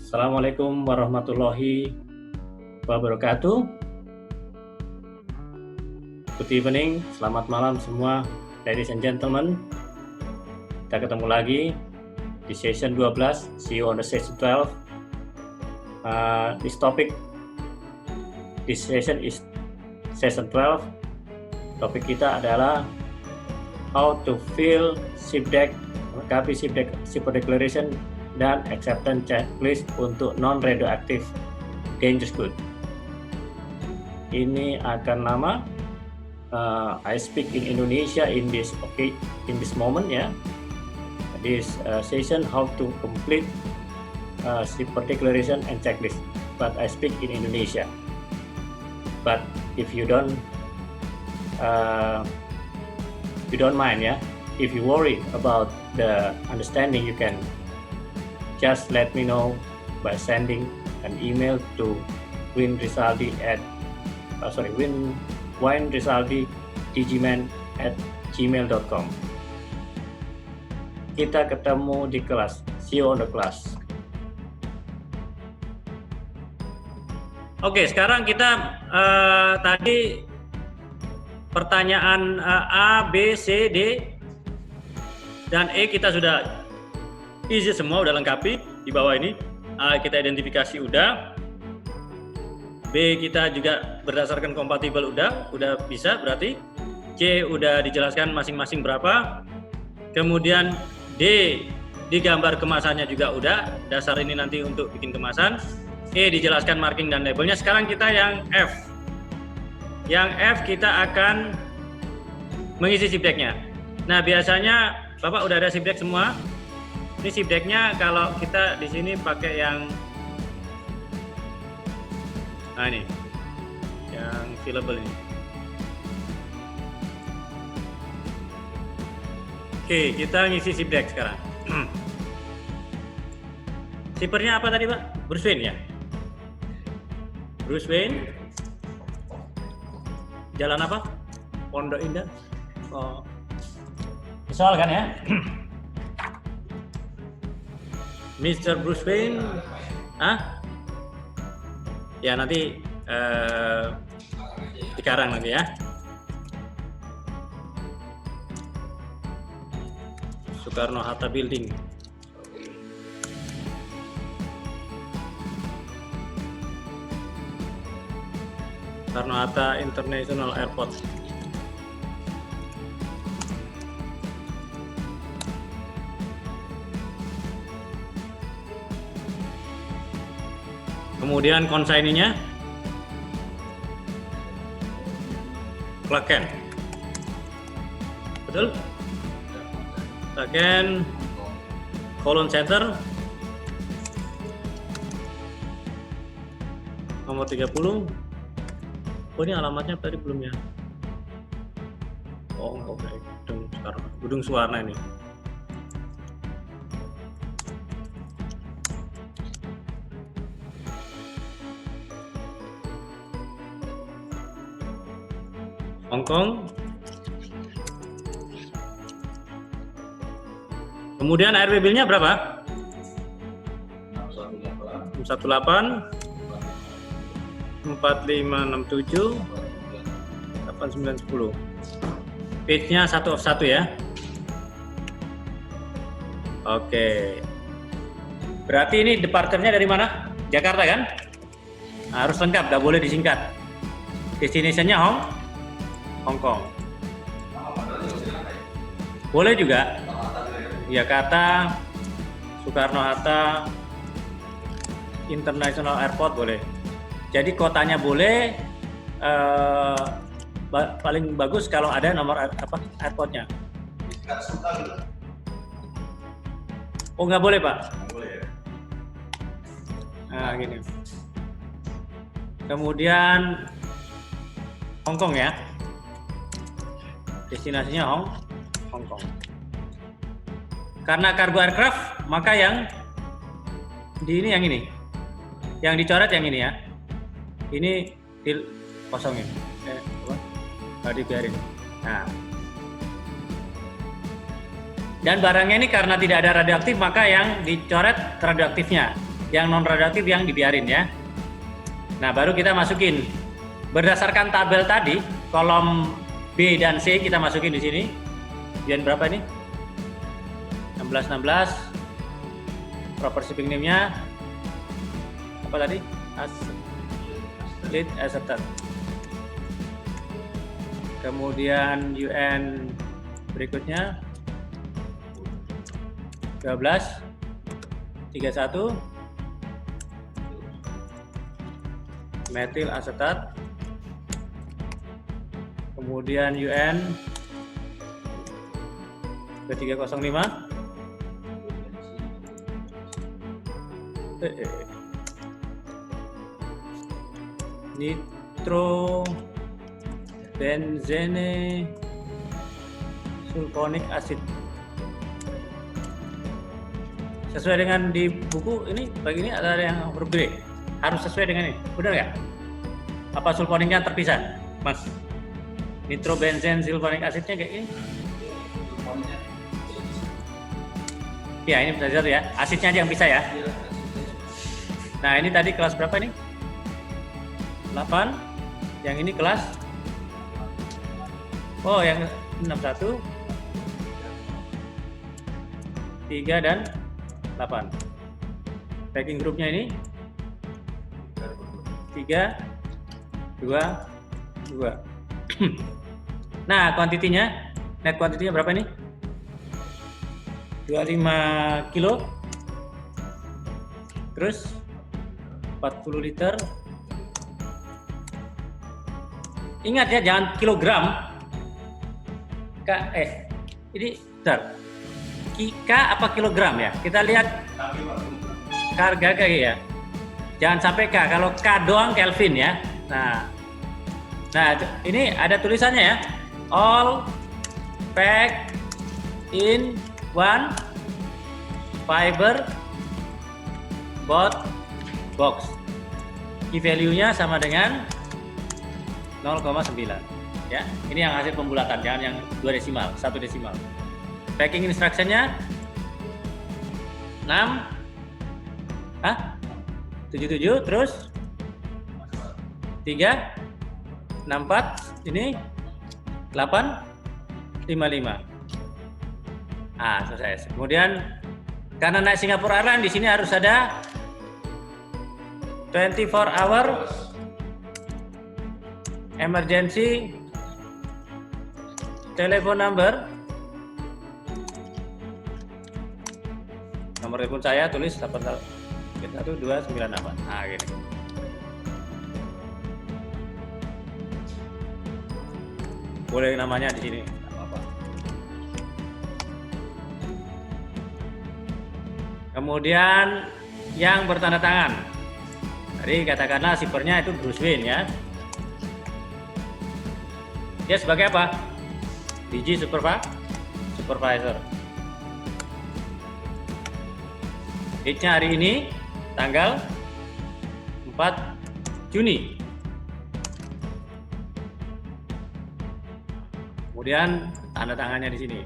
Assalamualaikum warahmatullahi wabarakatuh. Good evening, selamat malam semua, ladies and gentlemen. Kita ketemu lagi di session 12, see you on the session 12. This session is session 12. Topik kita adalah how to fill SIPDEC, melengkapi SIPDEC SIPO Declaration dan acceptance checklist untuk non-radioactive dangerous good. Ini akan lama. I speak in Indonesia in this moment ya. This session how to complete SIPO Declaration and checklist, but I speak in Indonesia. But if you don't mind ya, if you worry about the understanding, you can just let me know by sending an email to winrizaldi@gmail.com. Kita ketemu di kelas. See you on the class. Oke, sekarang kita tadi pertanyaan A, B, C, D, dan E kita sudah isi semua, udah lengkapi di bawah ini. A kita identifikasi udah. B kita juga berdasarkan kompatibel udah bisa berarti. C udah dijelaskan masing-masing berapa. Kemudian D digambar kemasannya juga udah. Dasar ini nanti untuk bikin kemasan. E dijelaskan marking dan labelnya. Sekarang kita yang F. Yang F kita akan mengisi SIPDEC-nya. Nah, biasanya Bapak udah ada SIPDEC semua. Ini SIPDEC-nya kalau kita di sini pakai yang ini yang fillable ini. Oke, kita ngisi SIPDEC sekarang. Sipernya apa tadi, Pak? Bruce Wayne ya? Bruce Wayne. Jalan apa? Pondok Indah. Oh. Soal kan ya? Mr. Bruce Wayne. Ya nanti dikarang nanti ya. Soekarno-Hatta Building. Soekarno-Hatta International Airport. Kemudian konsaininya Klaken. Betul? Klaken Colon Center nomor 30. Oh, ini alamatnya tadi belum ya? Oh, oke. Gedung Suwarna ini. Hong Kong. Kemudian ARW bill-nya berapa? 18 4567 8910. Page-nya 1 of 1 ya. Oke. Berarti ini departure-nya dari mana? Jakarta kan? Nah, harus lengkap, nggak boleh disingkat. Destination-nya Hong Kong. Boleh juga Jakarta, Soekarno-Hatta International Airport boleh. Jadi kotanya boleh, paling bagus kalau ada nomor airportnya. Oh, nggak boleh, Pak? Nggak boleh ya. Nah, gini. Kemudian Hong Kong ya. Destinasinya Hong Kong. Karena cargo aircraft, maka yang yang ini. Yang dicoret yang ini ya. Ini kosongin. Dibiarin. Nah. Dan barangnya ini karena tidak ada radioaktif, maka yang dicoret radioaktifnya. yang non radioaktif yang dibiarin ya. Nah, baru kita masukin berdasarkan tabel tadi, kolom B dan C kita masukin di sini. UN berapa ini? 16 proper shipping name-nya apa tadi? Lead accepted. Kemudian UN berikutnya 1231 metil asetat. Kemudian UN ke305 nitro benzene sulfonic acid. Sesuai dengan di buku ini, bagi ini ada yang huruf B. Harus sesuai dengan ini, benar nggak? Apa sulfoniknya terpisah, Mas? Nitrobenzen sulfonic acidnya kayak gini? Ya, ini bisa satu ya. Asidnya aja yang bisa ya. Nah, ini tadi kelas berapa nih? 8. Yang ini kelas? Oh, yang 61. 3 dan 8. Packing grupnya ini 3, 2, 2. Nah, kuantitinya, net kuantitinya berapa nih? 25 kilo. Terus 40 liter. Ingat ya, jangan kilogram. Ini bentar. K apa kilogram ya? Kita lihat harga ya. Jangan sampai K. Kalau K doang Kelvin ya. Nah, ini ada tulisannya ya. All packed in one fiber box. Key value-nya sama dengan 0,9 ya. Ini yang hasil pembulatan, jangan yang 2 desimal, 1 desimal. Packing instruction-nya 77 terus 3 64 ini 855. Selesai. Kemudian karena naik Singapore Airlines di sini harus ada 24 hour emergency telepon number. Nomor telepon saya tulis 81298. Nah, gini. Boleh namanya di sini. Kemudian yang bertanda tangan. Jadi katakanlah shippernya itu Bruce Wayne ya. Dia sebagai apa? DG supervisor. Date-nya hari ini tanggal 4 Juni. Kemudian tanda tangannya di sini.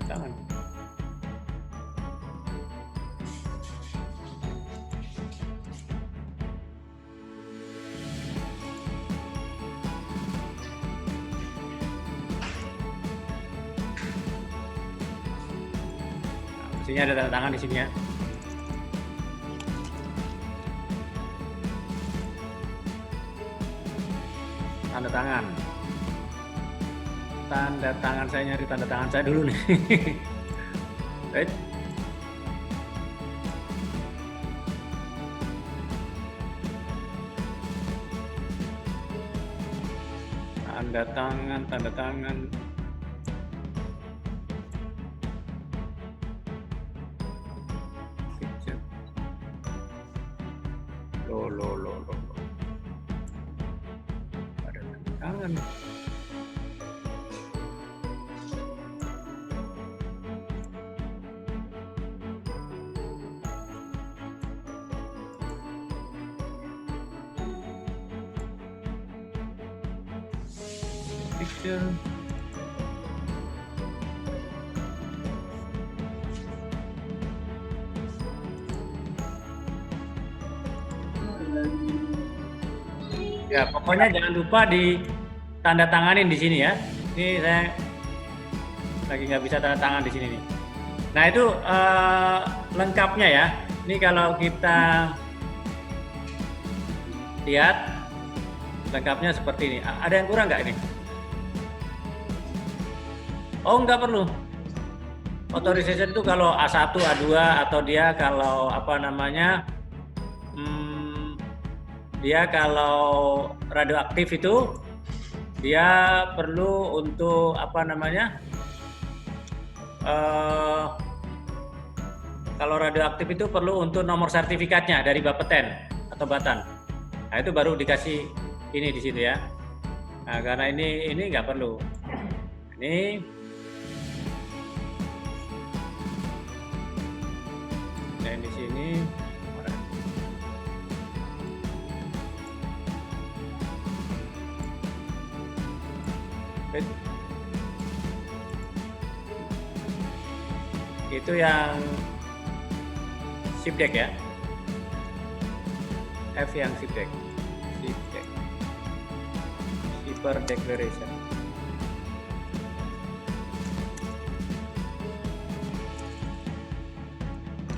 Tangan. Mestinya ada tanda tangan di sini ya. Tanda tangan. Tanda tangan saya, nyari tanda tangan saya dulu nih. Right. Tanda tangan. Lo. Ada tanda tangan. picture. Ya, pokoknya jangan lupa ditanda tanganin di sini ya. Ini saya lagi nggak bisa tanda tangan di sini nih. Nah itu lengkapnya ya. Ini kalau kita lihat lengkapnya seperti ini. Ada yang kurang nggak ini? Oh, nggak perlu. Authorization itu kalau A1, A2 atau dia kalau apa namanya, dia kalau radioaktif itu dia perlu untuk apa namanya, kalau radioaktif itu perlu untuk nomor sertifikatnya dari Bapeten atau Batan. Nah itu baru dikasih ini di situ ya. Nah karena ini nggak perlu. Ini dan di sini itu yang SIPDEC ya. F yang SIPDEC. Shipper Declaration.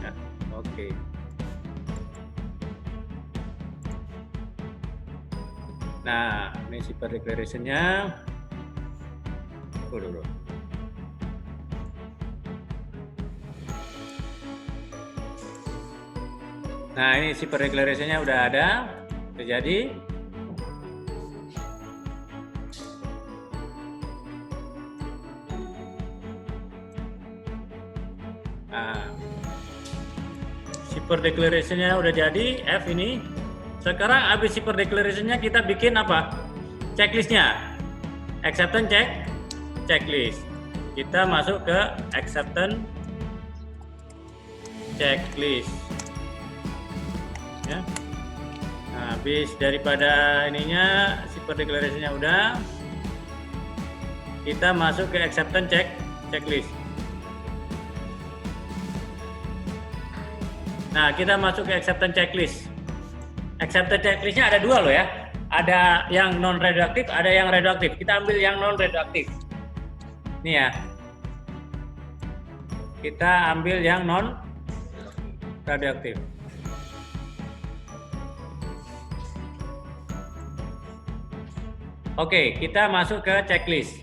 Nah, oke. Nah, ini Shipper Declaration-nya. Dulu. Nah ini Shipper Declaration-nya udah ada, udah jadi. Nah, Shipper Declaration-nya udah jadi, F ini. Sekarang habis Shipper Declaration-nya kita bikin apa? Checklist-nya. Acceptance checklist. Kita masuk ke acceptance checklist. Ya. Nah, habis daripada ininya Shipper Declaration-nya udah, kita masuk ke acceptance checklist. Nah, kita masuk ke acceptance checklist. Acceptance checklist-nya ada dua loh ya. Ada yang non radioaktif, ada yang radioaktif. Kita ambil yang non radioaktif. Nih ya. Kita ambil yang non radioaktif. Oke, kita masuk ke checklist.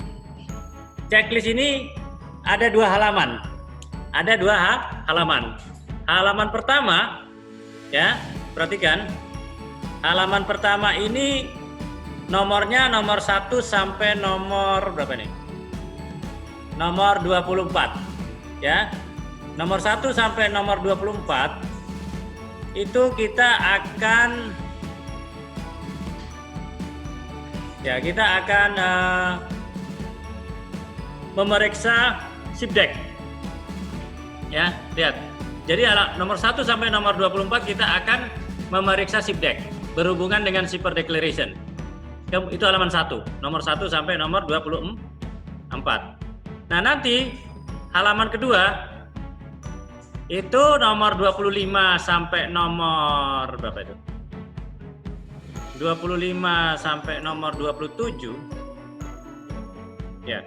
Checklist ini ada dua halaman. Ada dua halaman. Halaman pertama, ya, perhatikan. Halaman pertama ini nomornya nomor 1 sampai nomor berapa nih? Nomor 24. Ya. Nomor 1 sampai nomor 24 itu kita akan memeriksa SIPDEC. Ya, lihat. Jadi nomor 1 sampai nomor 24 kita akan memeriksa SIPDEC berhubungan dengan Shipper Declaration. Itu halaman 1, nomor 1 sampai nomor 24. Nah, nanti halaman kedua itu nomor 25 sampai nomor berapa itu? 25 sampai nomor 27. Ya.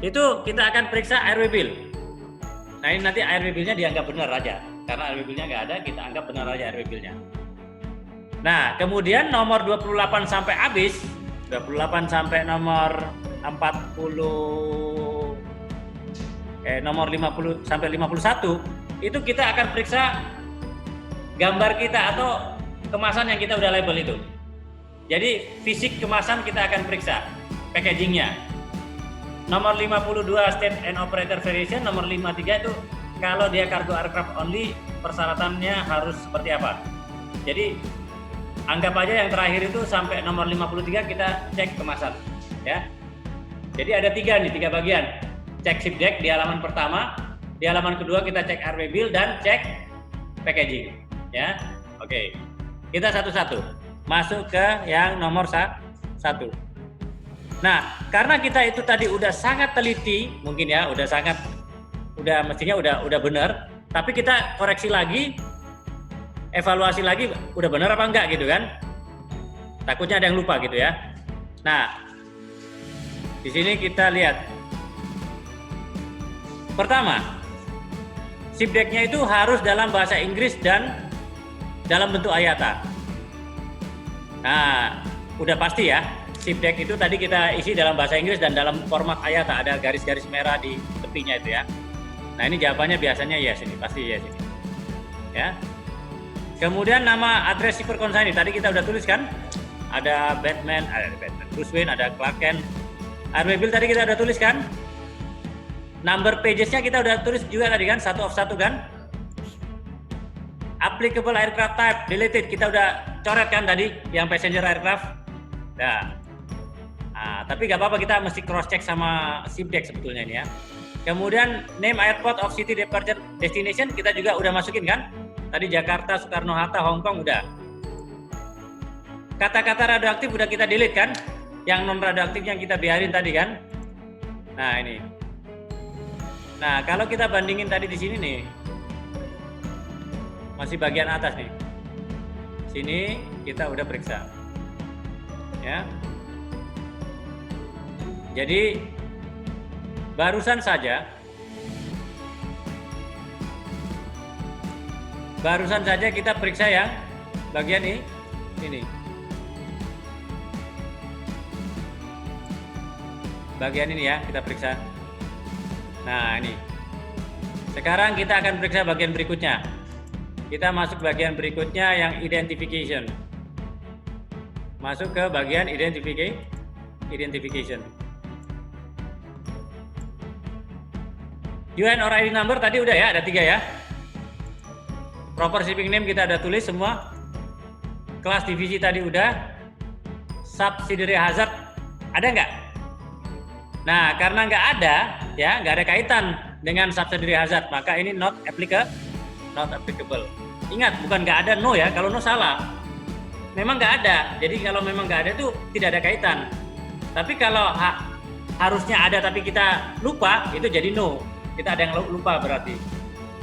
Itu kita akan periksa RW bill. Nah, ini nanti RW bill-nya dianggap benar aja. Karena RW bill-nya nggak ada, kita anggap benar aja RW bill-nya. Nah, kemudian nomor 28 sampai habis, 28 sampai nomor 50 sampai 51 itu kita akan periksa gambar kita atau kemasan yang kita udah label itu. Jadi fisik kemasan kita akan periksa, packagingnya. Nomor 52 state and operator variation, nomor 53 itu kalau dia cargo aircraft only persyaratannya harus seperti apa. Jadi anggap aja yang terakhir itu sampai nomor 53 kita cek kemasan, ya. Jadi ada tiga bagian. Cek SIPDEC di halaman pertama, di halaman kedua kita cek RW bill dan cek packaging, ya. Oke. Kita satu-satu masuk ke yang nomor 1. Nah, karena kita itu tadi udah sangat teliti, mungkin ya, mestinya udah benar, tapi kita koreksi lagi, evaluasi lagi, udah benar apa enggak gitu kan? Takutnya ada yang lupa gitu ya. Nah, di sini kita lihat. Pertama, ship deck-nya itu harus dalam bahasa Inggris dan dalam bentuk ayata. Nah, udah pasti ya. Ship deck itu tadi kita isi dalam bahasa Inggris dan dalam format ayata, ada garis-garis merah di tepinya itu ya. Nah, ini jawabannya biasanya yes, ini pasti yes ini. Ya. Kemudian nama address shipper consignee tadi kita udah tulis kan? Ada Batman, Bruce Wayne, ada Clark Kent. RW Bill tadi kita udah tulis kan? Number pages-nya kita udah tulis juga tadi kan, 1 of 1 kan? Applicable aircraft type deleted kita udah coret kan tadi yang passenger aircraft. Nah, tapi nggak apa-apa, kita mesti cross check sama ship deck sebetulnya ini ya. Kemudian name airport of city departure destination kita juga udah masukin kan? Tadi Jakarta, Soekarno Hatta, Hong Kong udah. Kata-kata radioaktif udah kita delete kan? Yang non radioaktif yang kita biarin tadi kan? Nah ini. Nah kalau kita bandingin tadi di sini nih, masih bagian atas nih. Sini kita udah periksa. Ya. Jadi barusan saja kita periksa yang bagian ini. Bagian ini ya kita periksa. Nah ini. Sekarang kita akan periksa bagian berikutnya. Kita masuk bagian berikutnya yang identification. Masuk ke bagian identification. UN or ID number tadi udah ya, ada 3 ya. Proper shipping name kita udah tulis semua. Kelas divisi tadi udah. Subsidiary hazard ada nggak? Nah, karena nggak ada, ya nggak ada kaitan dengan subsidiary hazard, maka ini not applicable. Ingat, bukan nggak ada no ya. Kalau no salah. Memang nggak ada. Jadi kalau memang nggak ada itu tidak ada kaitan. Tapi kalau harusnya ada tapi kita lupa, itu jadi no. Kita ada yang lupa berarti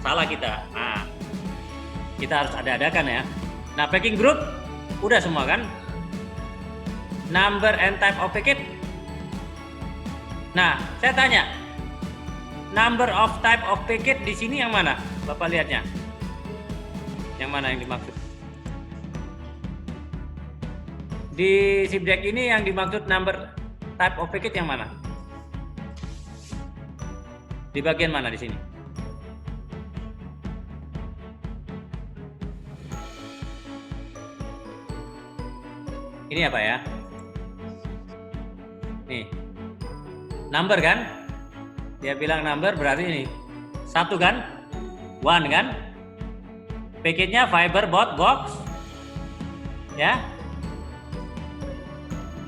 salah kita. Nah, kita harus ada-adakan ya. Nah, packing group udah semua kan? Number and type of packet. Nah, saya tanya, number of type of packet di sini yang mana? Bapak lihatnya. Yang mana yang dimaksud? Di ship deck ini yang dimaksud number type of packet yang mana? Di bagian mana di sini? Ini apa ya? Nih. Number kan? Dia bilang number berarti ini. 1 kan? 1 kan? Package-nya fiber box. Ya.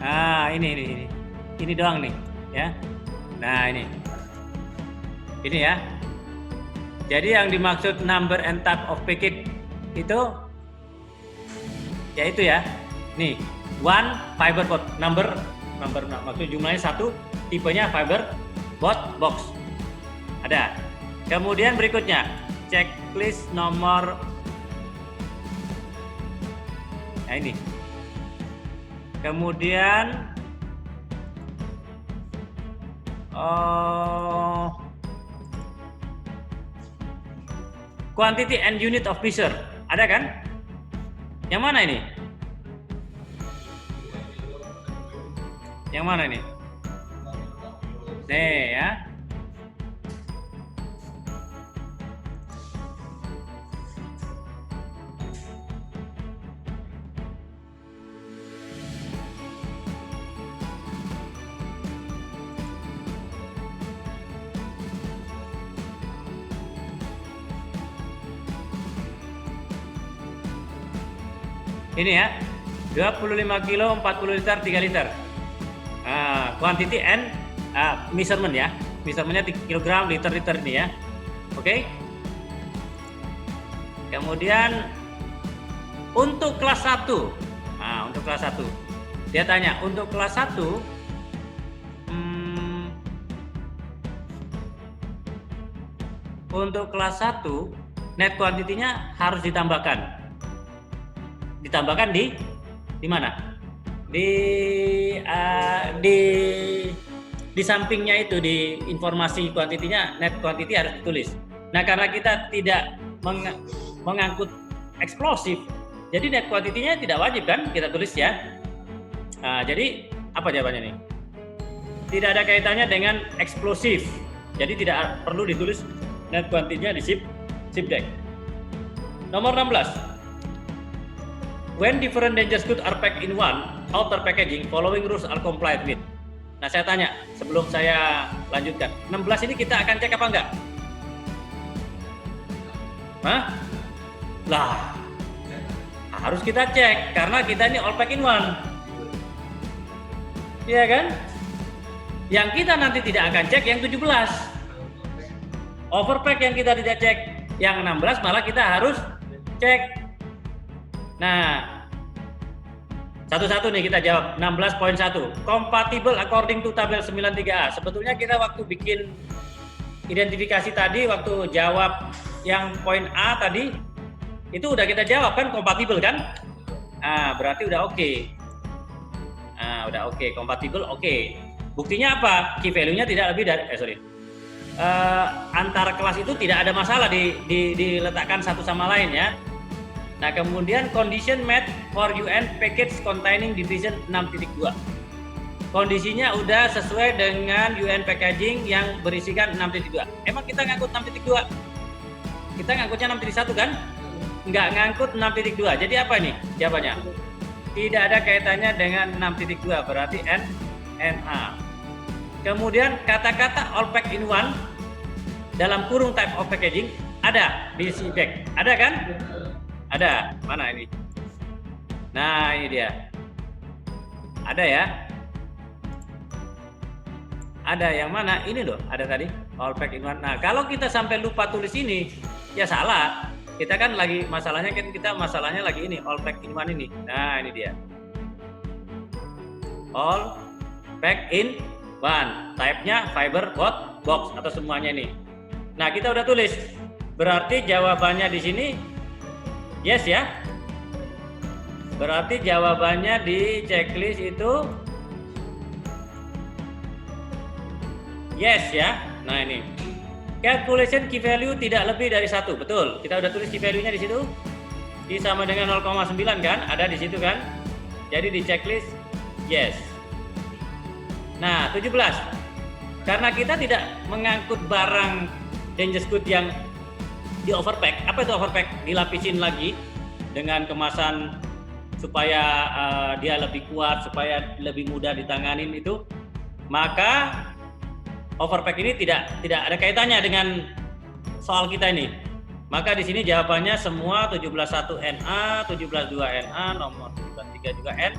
Nah, ini. Ini doang nih, ya. Nah, ini. Ini ya. Jadi yang dimaksud number and type of packet itu ya itu ya. Nih, 1 fiber box number maksud jumlahnya 1, tipenya fiber box. Ada. Kemudian berikutnya, checklist nomor. Nah, ini. Kemudian quantity and unit of measure. Ada kan? Yang mana ini? Yang mana ini? Nih ya. Ini ya, 25 kilo, 40 liter, 3 liter. Quantity and measurement ya. Measurementnya kilogram, liter ini ya. Oke. Kemudian untuk kelas 1. Nah, untuk kelas 1. Dia tanya, untuk kelas 1 untuk kelas 1 net quantity-nya harus ditambahkan. Ditambahkan di mana? Di sampingnya itu, di informasi kuantitinya, net quantity harus ditulis. Nah, karena kita tidak mengangkut eksplosif, jadi net quantity-nya tidak wajib kan kita tulis ya. Nah, jadi apa jawabannya nih? Tidak ada kaitannya dengan eksplosif, jadi tidak perlu ditulis net quantity-nya di ship deck. Nomor 16. When different dangerous goods are packed in one outer packaging, following rules are complied with. Nah, saya tanya sebelum saya lanjutkan. 16 ini kita akan cek apa enggak? Hah? Lah, harus kita cek karena kita ini all pack in one. Iya kan? Yang kita nanti tidak akan cek yang 17. Overpack yang kita tidak cek, yang 16 malah kita harus cek. Nah, satu-satu nih kita jawab. 16.1 compatible according to tabel 93A. Sebetulnya kita waktu bikin identifikasi tadi, waktu jawab yang poin A tadi, itu udah kita jawab kan, kompatibel kan? Nah, berarti udah oke. Nah, udah oke, kompatibel oke. Buktinya apa? Key value-nya tidak lebih dari antar kelas itu tidak ada masalah diletakkan satu sama lain ya. Nah, kemudian condition met for UN package containing division 6.2. Kondisinya udah sesuai dengan UN packaging yang berisikan 6.2. Emang kita ngangkut 6.2? Kita ngangkutnya 6.1 kan? Nggak ngangkut 6.2. Jadi apa nih jawabannya? Tidak ada kaitannya dengan 6.2, berarti NA. Kemudian kata-kata all pack in one dalam kurung type of packaging ada di ship deck. Ada kan? Ada. Mana ini? Nah, ini dia. Ada ya? Ada yang mana? Ini loh, ada tadi all pack in one. Nah, kalau kita sampai lupa tulis ini, ya salah. Kita kan lagi masalahnya lagi ini all pack in one ini. Nah, ini dia. All pack in one. Type-nya fiber box atau semuanya ini. Nah, kita udah tulis. Berarti jawabannya di sini yes ya. Berarti jawabannya di checklist itu yes ya. Nah, ini calculation key value tidak lebih dari 1, betul. Kita udah tulis key value-nya di situ. I sama dengan 0,9 kan? Ada di situ kan? Jadi di checklist yes. Nah, 17. Karena kita tidak mengangkut barang dangerous good yang di overpack. Apa itu overpack? Dilapisin lagi dengan kemasan supaya dia lebih kuat, supaya lebih mudah ditanganin itu. Maka overpack ini tidak ada kaitannya dengan soal kita ini. Maka di sini jawabannya semua 17.1 NA, 17.2 NA, nomor 17.3 juga NA.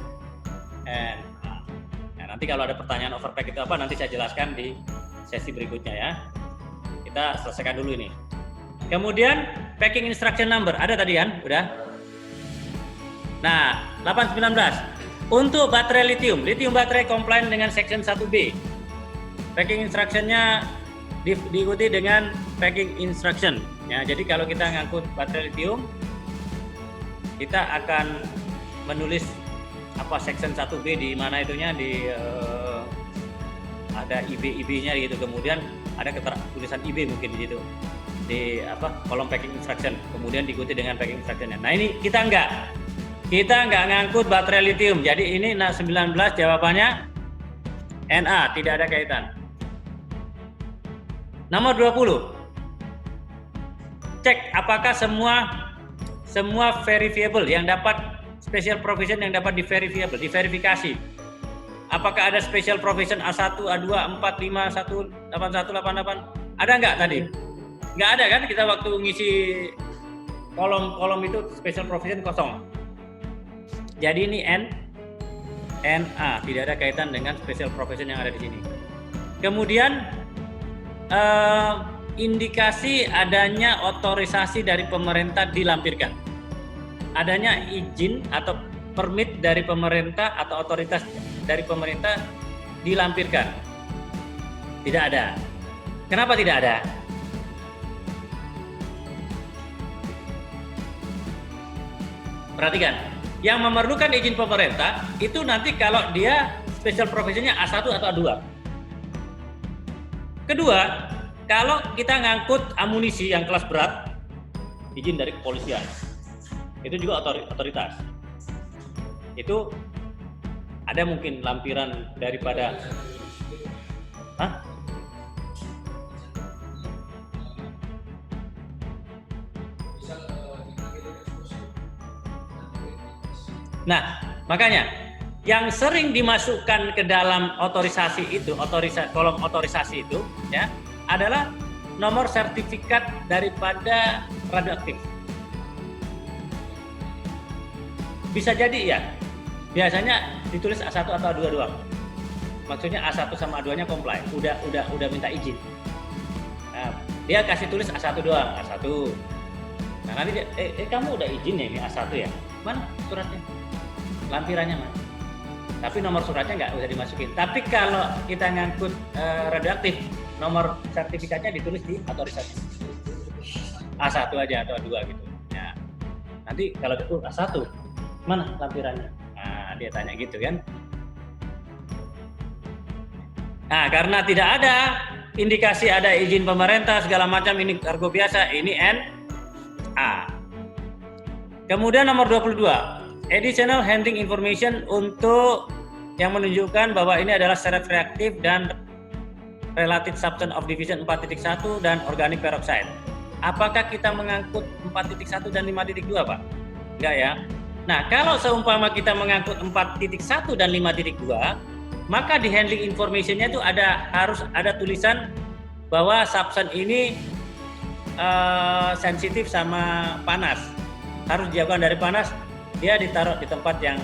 Nah, nanti kalau ada pertanyaan overpack itu apa, nanti saya jelaskan di sesi berikutnya ya. Kita selesaikan dulu ini. Kemudian packing instruction number ada tadi kan? Udah. Nah, 8.19 untuk baterai lithium baterai compliant dengan section 1B. Packing instruction-nya diikuti dengan packing instruction. Ya, jadi kalau kita ngangkut baterai lithium, kita akan menulis apa section 1B di mana itunya ada IB-nya gitu. Kemudian ada tulisan IB mungkin di situ. Di kolom packing instruction. Kemudian diikuti dengan packing instruction-nya. Nah, ini kita enggak ngangkut baterai lithium. Jadi ini 19 jawabannya NA, tidak ada kaitan. Nomor 20. Cek apakah semua verifiable yang dapat special provision yang dapat diverifikasi. Apakah ada special provision A1, A2, A4, 5, 1, 81, 88? Ada nggak tadi? Nggak ada kan? Kita waktu ngisi kolom itu special provision kosong. Jadi ini NA, tidak ada kaitan dengan special provision yang ada di sini. Kemudian indikasi adanya otorisasi dari pemerintah dilampirkan. Adanya izin atau permit dari pemerintah atau otoritas dari pemerintah dilampirkan. Tidak ada. Kenapa tidak ada? Perhatikan, yang memerlukan izin pemerintah itu nanti kalau dia special professionnya A1 atau A2. Kedua, kalau kita ngangkut amunisi yang kelas berat, izin dari kepolisian. Itu juga otoritas. Itu ada mungkin lampiran daripada Nah, makanya yang sering dimasukkan ke dalam otorisasi itu, kolom otorisasi itu ya, adalah nomor sertifikat daripada radioaktif. Bisa jadi ya, biasanya ditulis A1 atau A2 doang. Maksudnya A1 sama A2-nya comply, udah minta izin. Nah, dia kasih tulis A1 doang, A1. Nah, nanti dia, kamu udah izin ya ini A1 ya? Mana suratnya? Lampirannya mana? Tapi nomor suratnya nggak usah dimasukin. Tapi kalau kita ngangkut radioaktif, nomor sertifikatnya ditulis di otorisasi. A1 aja atau A2 gitu. Ya. Nanti kalau itu A1, mana lampirannya? Nah, dia tanya gitu kan. Nah, karena tidak ada indikasi ada izin pemerintah segala macam, ini kargo biasa, ini NA. Kemudian nomor 22. Additional handling information untuk yang menunjukkan bahwa ini adalah seret reaktif dan related substance of division 4.1 dan organic peroxide. Apakah kita mengangkut 4.1 dan 5.2, Pak? Enggak ya. Nah, kalau seumpama kita mengangkut 4.1 dan 5.2, maka di handling information-nya itu harus ada tulisan bahwa substance ini sensitif sama panas. Harus dijauhkan dari panas. Dia ditaruh di tempat yang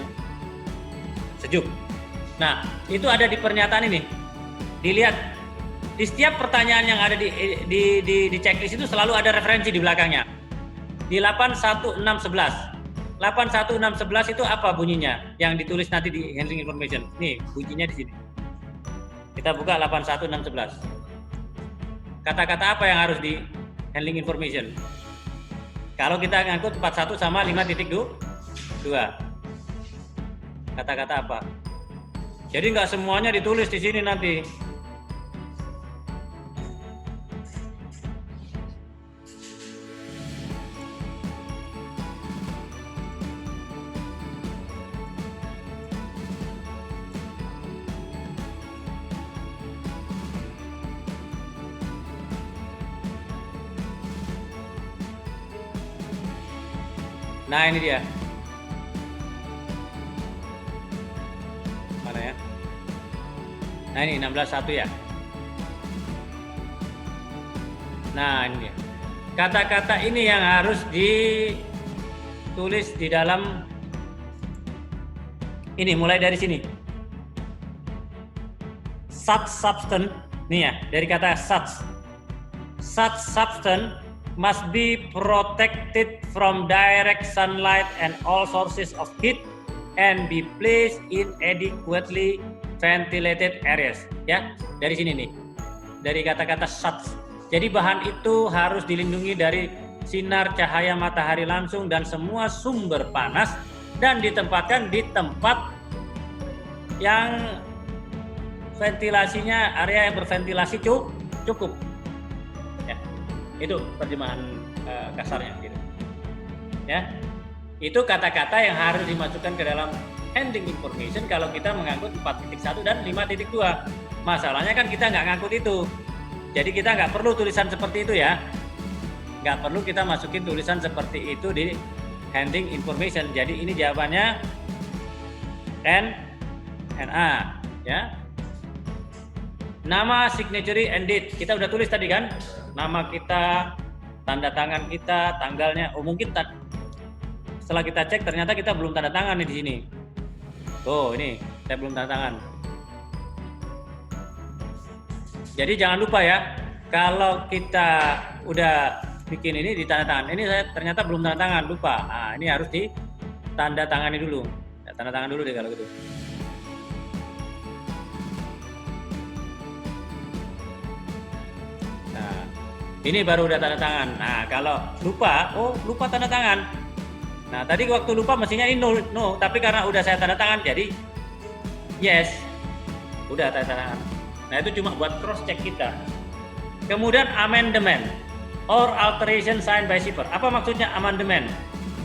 sejuk. Nah, itu ada di pernyataan ini. Dilihat di setiap pertanyaan yang ada di checklist itu selalu ada referensi di belakangnya. Di 81611. 81611 itu apa bunyinya? Yang ditulis nanti di handling information. Nih, bunyinya di sini. Kita buka 81611. Kata-kata apa yang harus di handling information? Kalau kita ngangkut 41 sama 5.2. Kata-kata apa? Jadi nggak semuanya ditulis di sini nanti. Nah, ini dia. Nah, ini 16.1 ya. Nah, ini dia. Kata-kata ini yang harus ditulis di dalam ini, mulai dari sini. Such substance, nih ya, dari kata such. Such substance must be protected from direct sunlight and all sources of heat and be placed in adequately ventilated areas, ya, dari sini nih, dari kata-kata such. Jadi bahan itu harus dilindungi dari sinar cahaya matahari langsung dan semua sumber panas dan ditempatkan di tempat yang ventilasinya, area yang berventilasi cukup. Ya, itu terjemahan kasarnya gitu. Ya, itu kata-kata yang harus dimasukkan ke dalam handling information kalau kita mengangkut 4.1 dan 5.2. Masalahnya kan kita nggak ngangkut itu. Jadi kita nggak perlu tulisan seperti itu ya. Nggak perlu kita masukin tulisan seperti itu di handling information. Jadi ini jawabannya NA ya. Nama, signature, and date. Kita udah tulis tadi kan? Nama kita, tanda tangan kita, tanggalnya. Oh mungkin setelah kita cek ternyata kita belum tanda tangan nih di sini. Oh ini saya belum tanda tangan. Jadi jangan lupa ya, kalau kita udah bikin ini di tanda tangan, ini saya ternyata belum tanda tangan, lupa. Nah ini harus ditanda tangani dulu. Ya, tanda tangan dulu deh kalau gitu. Nah ini baru udah tanda tangan. Nah kalau lupa, lupa tanda tangan. Nah, tadi waktu lupa mestinya ini no, tapi karena udah saya tanda tangan jadi yes. Udah tanda tangan. Nah, itu cuma buat cross check kita. Kemudian amendment or alteration signed by shipper. Apa maksudnya amendment?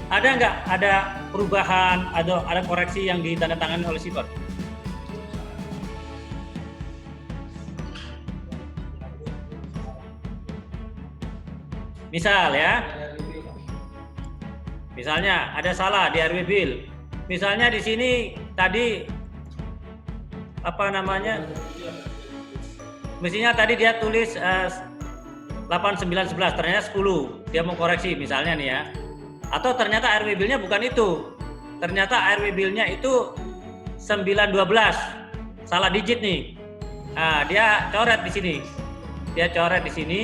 Ada nggak ada perubahan atau ada koreksi yang ditandatangani oleh shipper? Misal ya, misalnya ada salah di RW bill. Misalnya di sini tadi apa namanya? Mestinya tadi dia tulis 8911, ternyata 10. Dia mau koreksi misalnya nih ya. Atau ternyata RW bill-nya bukan itu. Ternyata RW bill-nya itu 912. Salah digit nih. Nah, dia coret di sini. Dia coret di sini.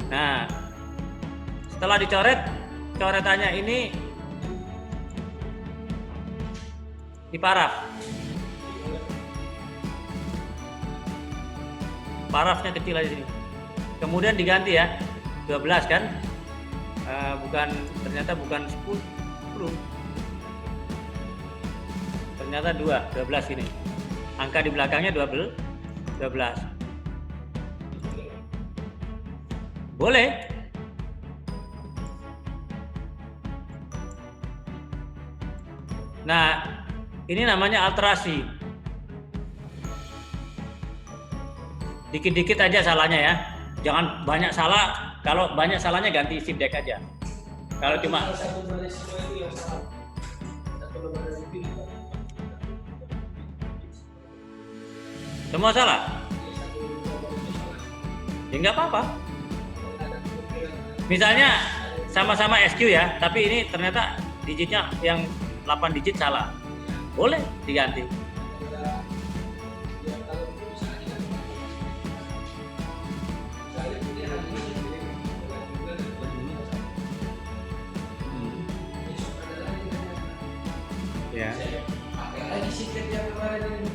Nah, setelah dicoret, coretannya ini diparaf. Parafnya kecil aja sini. Kemudian diganti ya, 12 kan? Ternyata bukan 10. Ternyata 12 ini. Angka di belakangnya 12. Boleh. Nah, ini namanya alterasi. Dikit-dikit aja salahnya ya. Jangan banyak salah. Kalau banyak salahnya ganti isi deck aja. Kalau cuma semua salah, ya nggak apa-apa. Misalnya sama-sama SQ ya, tapi ini ternyata digitnya yang 8 digit salah. Boleh diganti. Ya. Pakai lagi siket yang kemarin ini.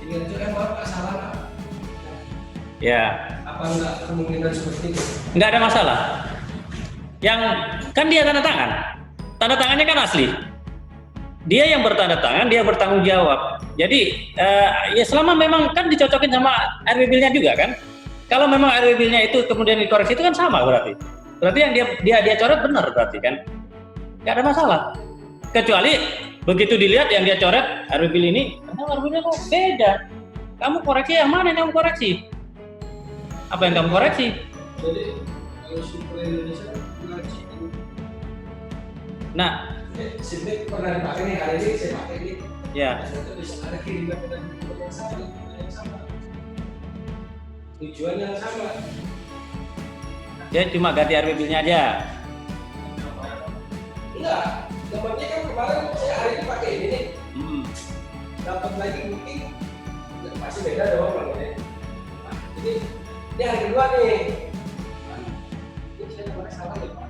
Tinggal juga Bapak salah Pak. Ya. Apa enggak kemungkinan seperti itu? Enggak ada masalah. Yang kan dia tanda tangan. Tanda tangannya kan asli. Dia yang bertanda tangan, dia bertanggung jawab. Jadi ya selama memang kan dicocokin sama RW bill-nya juga kan. Kalau memang RW bill-nya itu kemudian dikoreksi itu kan sama berarti. Berarti yang dia coret benar berarti kan. Enggak ada masalah. Kecuali begitu dilihat yang dia coret RW bill ini, ternyata RW bill-nya kok beda. Kamu koreksi yang mana yang kamu koreksi? Apa yang kamu koreksi? Jadi kalau super Indonesia ngaji. Nah, Simek pernah dipakai nih hari ini saya pakai ini. ya. Ada kiriman dengan yang sama. Tujuan yang sama. Dia cuma ganti RW bill-nya aja. Enggak, tempatnya kan kemarin saya hari ini pakai ini nih. Dapat lagi mungkin masih beda dong kalau ini. Jadi ini hari kedua nih. Ini saya nomornya salah ya Pak.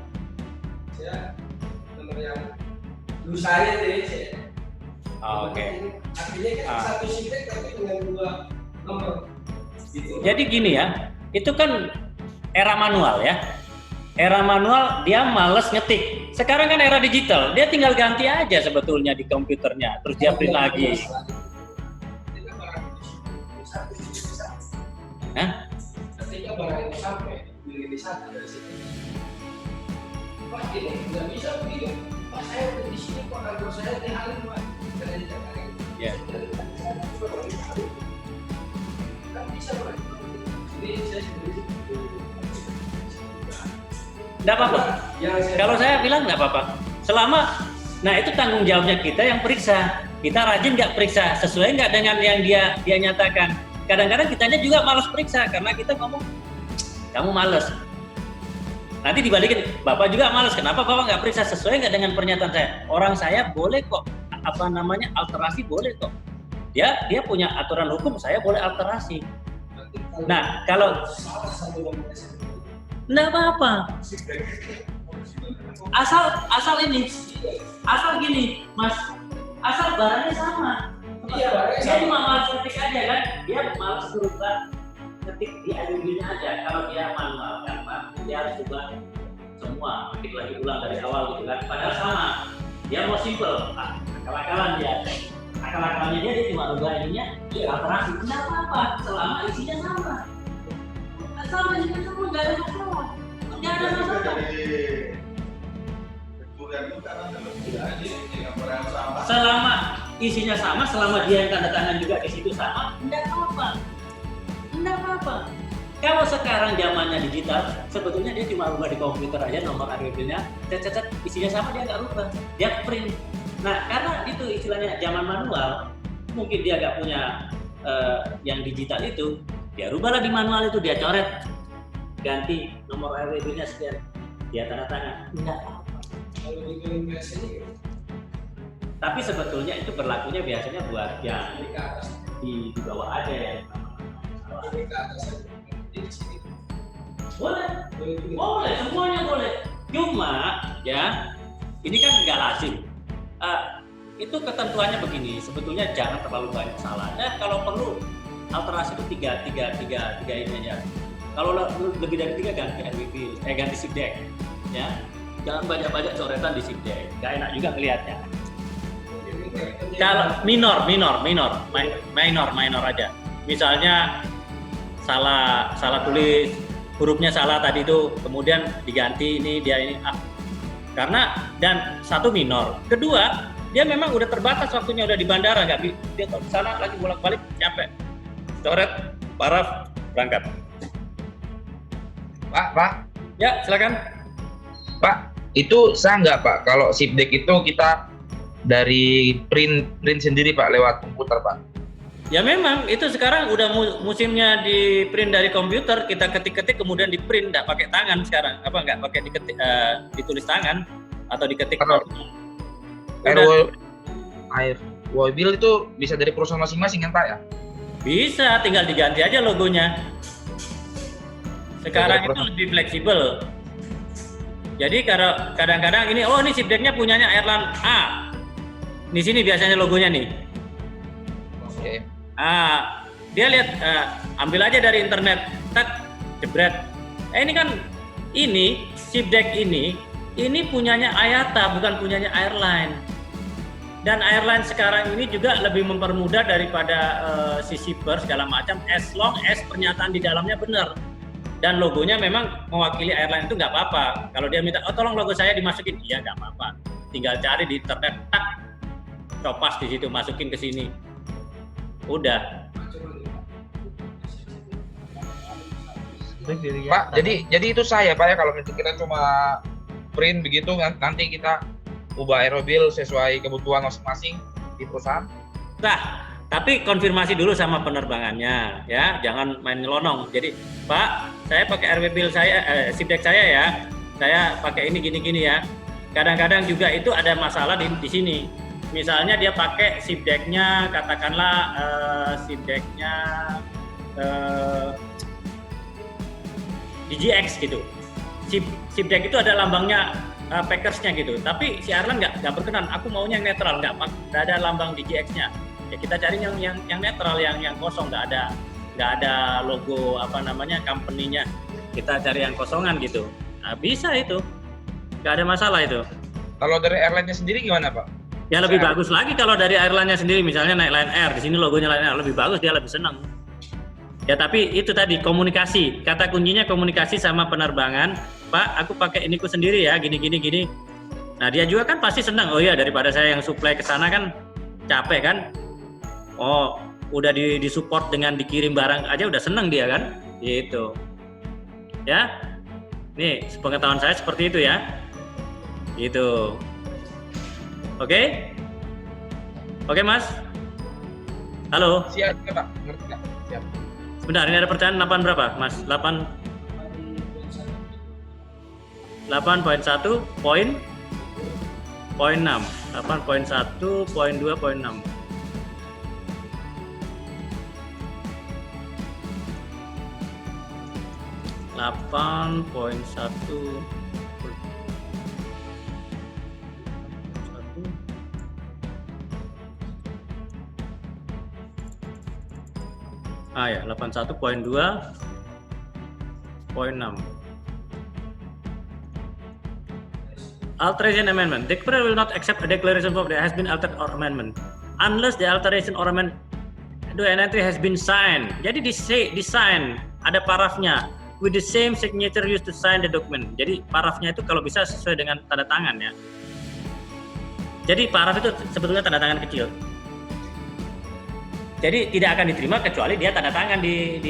Saya nomor yang dulu saya deh. Oke. Artinya kan satu sitek tapi dengan 2 nomor. Gitu. Jadi gini ya, itu kan era manual ya. Era manual dia males ngetik. Sekarang kan era digital, dia tinggal ganti aja sebetulnya di komputernya, terus dia print lagi. Hah? Ketika barang itu sampai di satu dari situ. Pak ini nggak bisa begitu. Pak saya udah di sini Pak kantor saya di Halim Pak. Karena di Jakarta. Ya. Kan bisa Pak. Jadi saya sendiri. Nggak apa-apa. Kalau saya bilang nggak apa-apa. Selama, nah itu tanggung jawabnya kita yang periksa. Kita rajin nggak periksa, sesuai nggak dengan yang dia nyatakan. Kadang-kadang kitanya juga malas periksa karena kita ngomong, kamu malas. Nanti dibalikin, Bapak juga malas. Kenapa Bapak nggak periksa sesuai nggak dengan pernyataan saya? Orang saya boleh kok, alterasi boleh kok. Dia punya aturan hukum, saya boleh alterasi. Nah kalau nggak apa-apa. Asal gini, Mas. Asal barangnya sama. Iya, barangnya Dia cuma malas ketik aja kan. Dia malas berubah ketik di RW-nya aja. Kalau dia manual kan, Pak. dia harus ubah semua, ketik lagi ulang dari awal gitu kan. Padahal sama, dia mau simple, akal-akalan dia. Akal-akalnya dia cuma ubah ininya, alterasi. Tidak apa-apa, selama isinya sama. Sama isinya sama, nggak ada masalah. Nggak ada masalah. Selama isinya sama, selama dia yang tanda tangan juga di situ sama, tidak apa-apa. Tidak apa-apa. Kalau sekarang zamannya digital, sebetulnya dia cuma rubah di komputer aja nomor RWB-nya, cet, isinya sama, dia nggak rubah, dia print. Nah, karena itu istilahnya zaman manual, mungkin dia nggak punya yang digital itu, dia rubahlah di manual itu, dia coret, ganti nomor RWB-nya sekian, dia tanda tangan, nggak apa-apa. Tapi sebetulnya itu berlakunya biasanya buat yang di bawah aja ya. Boleh, semuanya boleh. Cuma ya, ini kan nggak lazim. Itu ketentuannya begini. Sebetulnya jangan terlalu banyak salah. Kalau perlu alterasi itu tiga ini aja. Kalau lebih dari 3 ganti RWB, ganti SIPDEC. Ya, jangan banyak coretan di SIPDEC. Nggak enak juga ngelihatnya. Kalau minor aja. Misalnya salah tulis, hurufnya salah tadi itu, kemudian diganti ini dia ini karena dan satu minor. Kedua, dia memang udah terbatas waktunya, udah di bandara, nggak dia ke sana lagi bolak-balik capek. Coret, paraf, berangkat. Pak. Ya, silakan. Pak, itu sah nggak Pak kalau SIPDEC itu kita dari print sendiri Pak lewat komputer Pak? Ya memang itu sekarang udah musimnya di print dari komputer, kita ketik-ketik kemudian di print, nggak pakai tangan sekarang, nggak pakai ditulis tangan atau diketik. Airwheel itu bisa dari perusahaan masing-masing kan Pak ya? Bisa, tinggal diganti aja logonya. Sekarang itu lebih fleksibel. Jadi kadang-kadang ini SIPDEC-nya punyanya Airline A. Di sini biasanya logonya nih. Oke. Dia lihat, ambil aja dari internet, jebret. Ini SIPDEC ini punyanya Ayata, bukan punyanya Airline. Dan Airline sekarang ini juga lebih mempermudah daripada si shipper segala macam, as long as pernyataan di dalamnya benar. Dan logonya memang mewakili Airline itu nggak apa-apa. Kalau dia minta, tolong logo saya dimasukin, iya nggak apa-apa. Tinggal cari di internet, copas di situ, masukin ke sini. Udah. Pak, jadi itu saya Pak ya kalau kita cuma print begitu nanti kita ubah aerobil sesuai kebutuhan masing-masing di perusahaan. Nah, tapi konfirmasi dulu sama penerbangannya ya, jangan main nyelonong. Jadi, Pak, saya pakai aerobil saya, SIPDEC saya ya, saya pakai ini gini-gini ya. Kadang-kadang juga itu ada masalah di sini. Misalnya dia pakai SIPDEC-nya, katakanlah SIPDEC-nya DGX gitu. SIPDEC itu ada lambangnya Packers-nya gitu. Tapi si Airline nggak berkenan. Aku maunya yang netral, nggak ada lambang DGX-nya. Ya kita cari yang netral, yang kosong, nggak ada logo company-nya. Kita cari yang kosongan gitu. Nah, bisa itu, nggak ada masalah itu. Kalau dari airline-nya sendiri gimana Pak? Ya lebih bagus lagi kalau dari airline-nya sendiri, misalnya naik Lion Air, di sini logonya Lion Air, lebih bagus, dia lebih senang. Ya tapi itu tadi komunikasi, kata kuncinya komunikasi sama penerbangan. Pak, aku pakai iniku sendiri ya, gini. Nah dia juga kan pasti senang. Oh iya, daripada saya yang supply ke sana kan capek kan. Oh, udah disupport dengan dikirim barang aja udah senang dia kan, gitu. Ya, nih pengetahuan saya seperti itu ya, gitu. Oke, Mas. Halo. Siap Pak, ngerti Pak. Siap. Sebentar, ini ada pertanyaan 8 berapa, Mas? 8.1 poin 6. 8.1 poin 2 poin 6. Ya, 81.2 poin 6. Alteration amendment. The Declarer will not accept a declaration form that has been altered or amendment unless the alteration or amendment to an entry has been signed. Jadi di sign, ada parafnya with the same signature used to sign the document. Jadi parafnya itu kalau bisa sesuai dengan tanda tangan ya. Jadi paraf itu sebetulnya tanda tangan kecil. Jadi tidak akan diterima kecuali dia tanda tangan di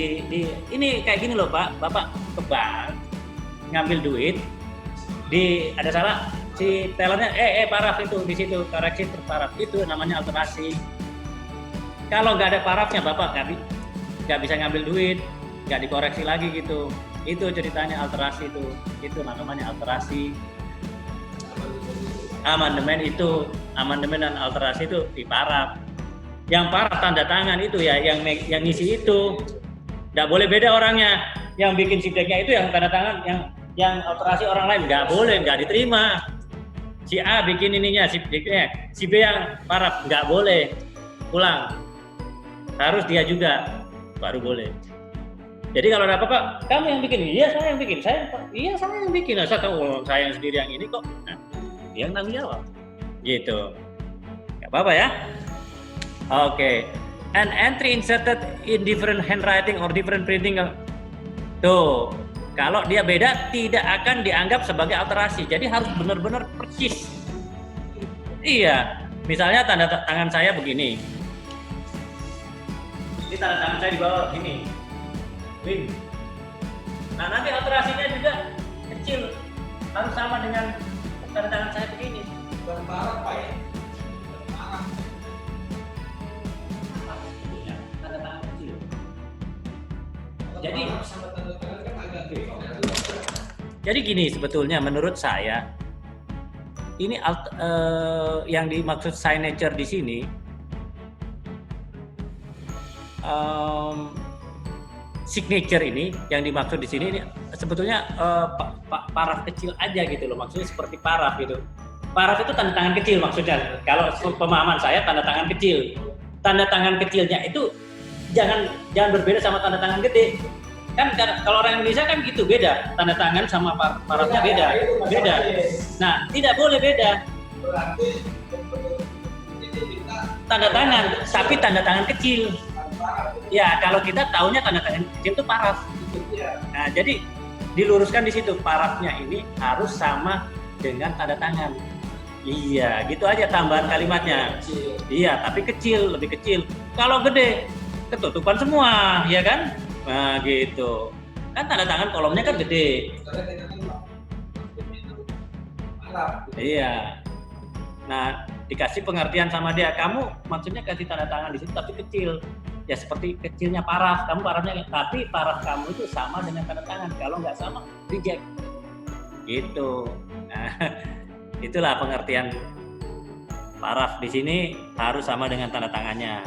ini kayak gini loh Pak. Bapak ke bank ngambil duit, ada salah si tellernya paraf itu di situ koreksi paraf itu namanya alterasi. Kalau nggak ada parafnya Bapak nggak bisa ngambil duit, nggak dikoreksi lagi gitu. Itu ceritanya alterasi itu namanya alterasi. Amandemen dan alterasi itu di paraf. Yang paraf tanda tangan itu ya yang ngisi itu. Nggak boleh beda orangnya. Yang bikin sideknya itu yang tanda tangan, yang alterasi orang lain nggak boleh, nggak diterima. Si A bikin ininya, si B yang paraf nggak boleh, pulang. Harus dia juga, baru boleh. Jadi kalau ada apa-apa, kamu yang bikin, iya saya yang bikin, saya yang bikin. Asal kamu saya yang sendiri yang ini kok, nah, dia yang tanggung jawab. Gitu, nggak apa-apa ya. Oke. An entry inserted in different handwriting or different printing. Tuh, kalau dia beda tidak akan dianggap sebagai alterasi. Jadi harus benar-benar persis. Iya, misalnya tanda tangan saya begini. Ini tanda tangan saya di bawah begini. Win. Nah, nanti alterasinya juga kecil. Harus sama dengan tanda tangan saya begini. Berparaf Pak ya. Tanda tangan kecil. Jadi gini sebetulnya menurut saya ini yang dimaksud signature di sini signature ini yang dimaksud di sini ini sebetulnya paraf kecil aja gitu loh, maksudnya seperti paraf gitu. Paraf itu tanda tangan kecil maksudnya. Kalau pemahaman saya tanda tangan kecil. Tanda tangan kecilnya itu jangan berbeda sama tanda tangan gede. Kan kalau orang Indonesia kan gitu beda, tanda tangan sama parafnya beda. Nah, tidak boleh beda. Berarti Tanda tangan, tapi tanda tangan kecil. Ya, kalau kita taunya tanda tangan kecil itu paraf. Nah, jadi diluruskan di situ parafnya ini harus sama dengan tanda tangan. Iya, gitu aja tambahan kalimatnya. Iya, tapi kecil, lebih kecil. Kalau gede, ketutupan semua, ya kan? Nah, gitu. Kan tanda tangan kolomnya kan gede. Iya. Nah, dikasih pengertian sama dia, kamu maksudnya kasih tanda tangan di situ tapi kecil. Ya seperti kecilnya paraf, kamu parafnya, tapi paraf kamu itu sama dengan tanda tangan. Kalau nggak sama, reject. Gitu. Nah, itulah pengertian paraf di sini harus sama dengan tanda tangannya.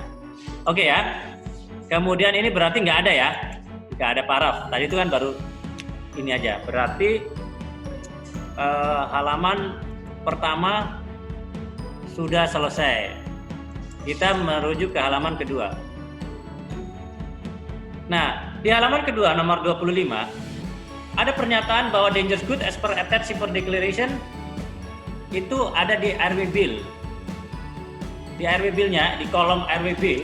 Oke ya. Kemudian ini berarti nggak ada ya, nggak ada paraf. Tadi itu kan baru ini aja. Berarti halaman pertama sudah selesai. Kita merujuk ke halaman kedua. Nah, di halaman kedua nomor 25 ada pernyataan bahwa dangerous good as per attached shipper declaration itu ada di RW bill. Di RW bill-nya, di kolom RW bill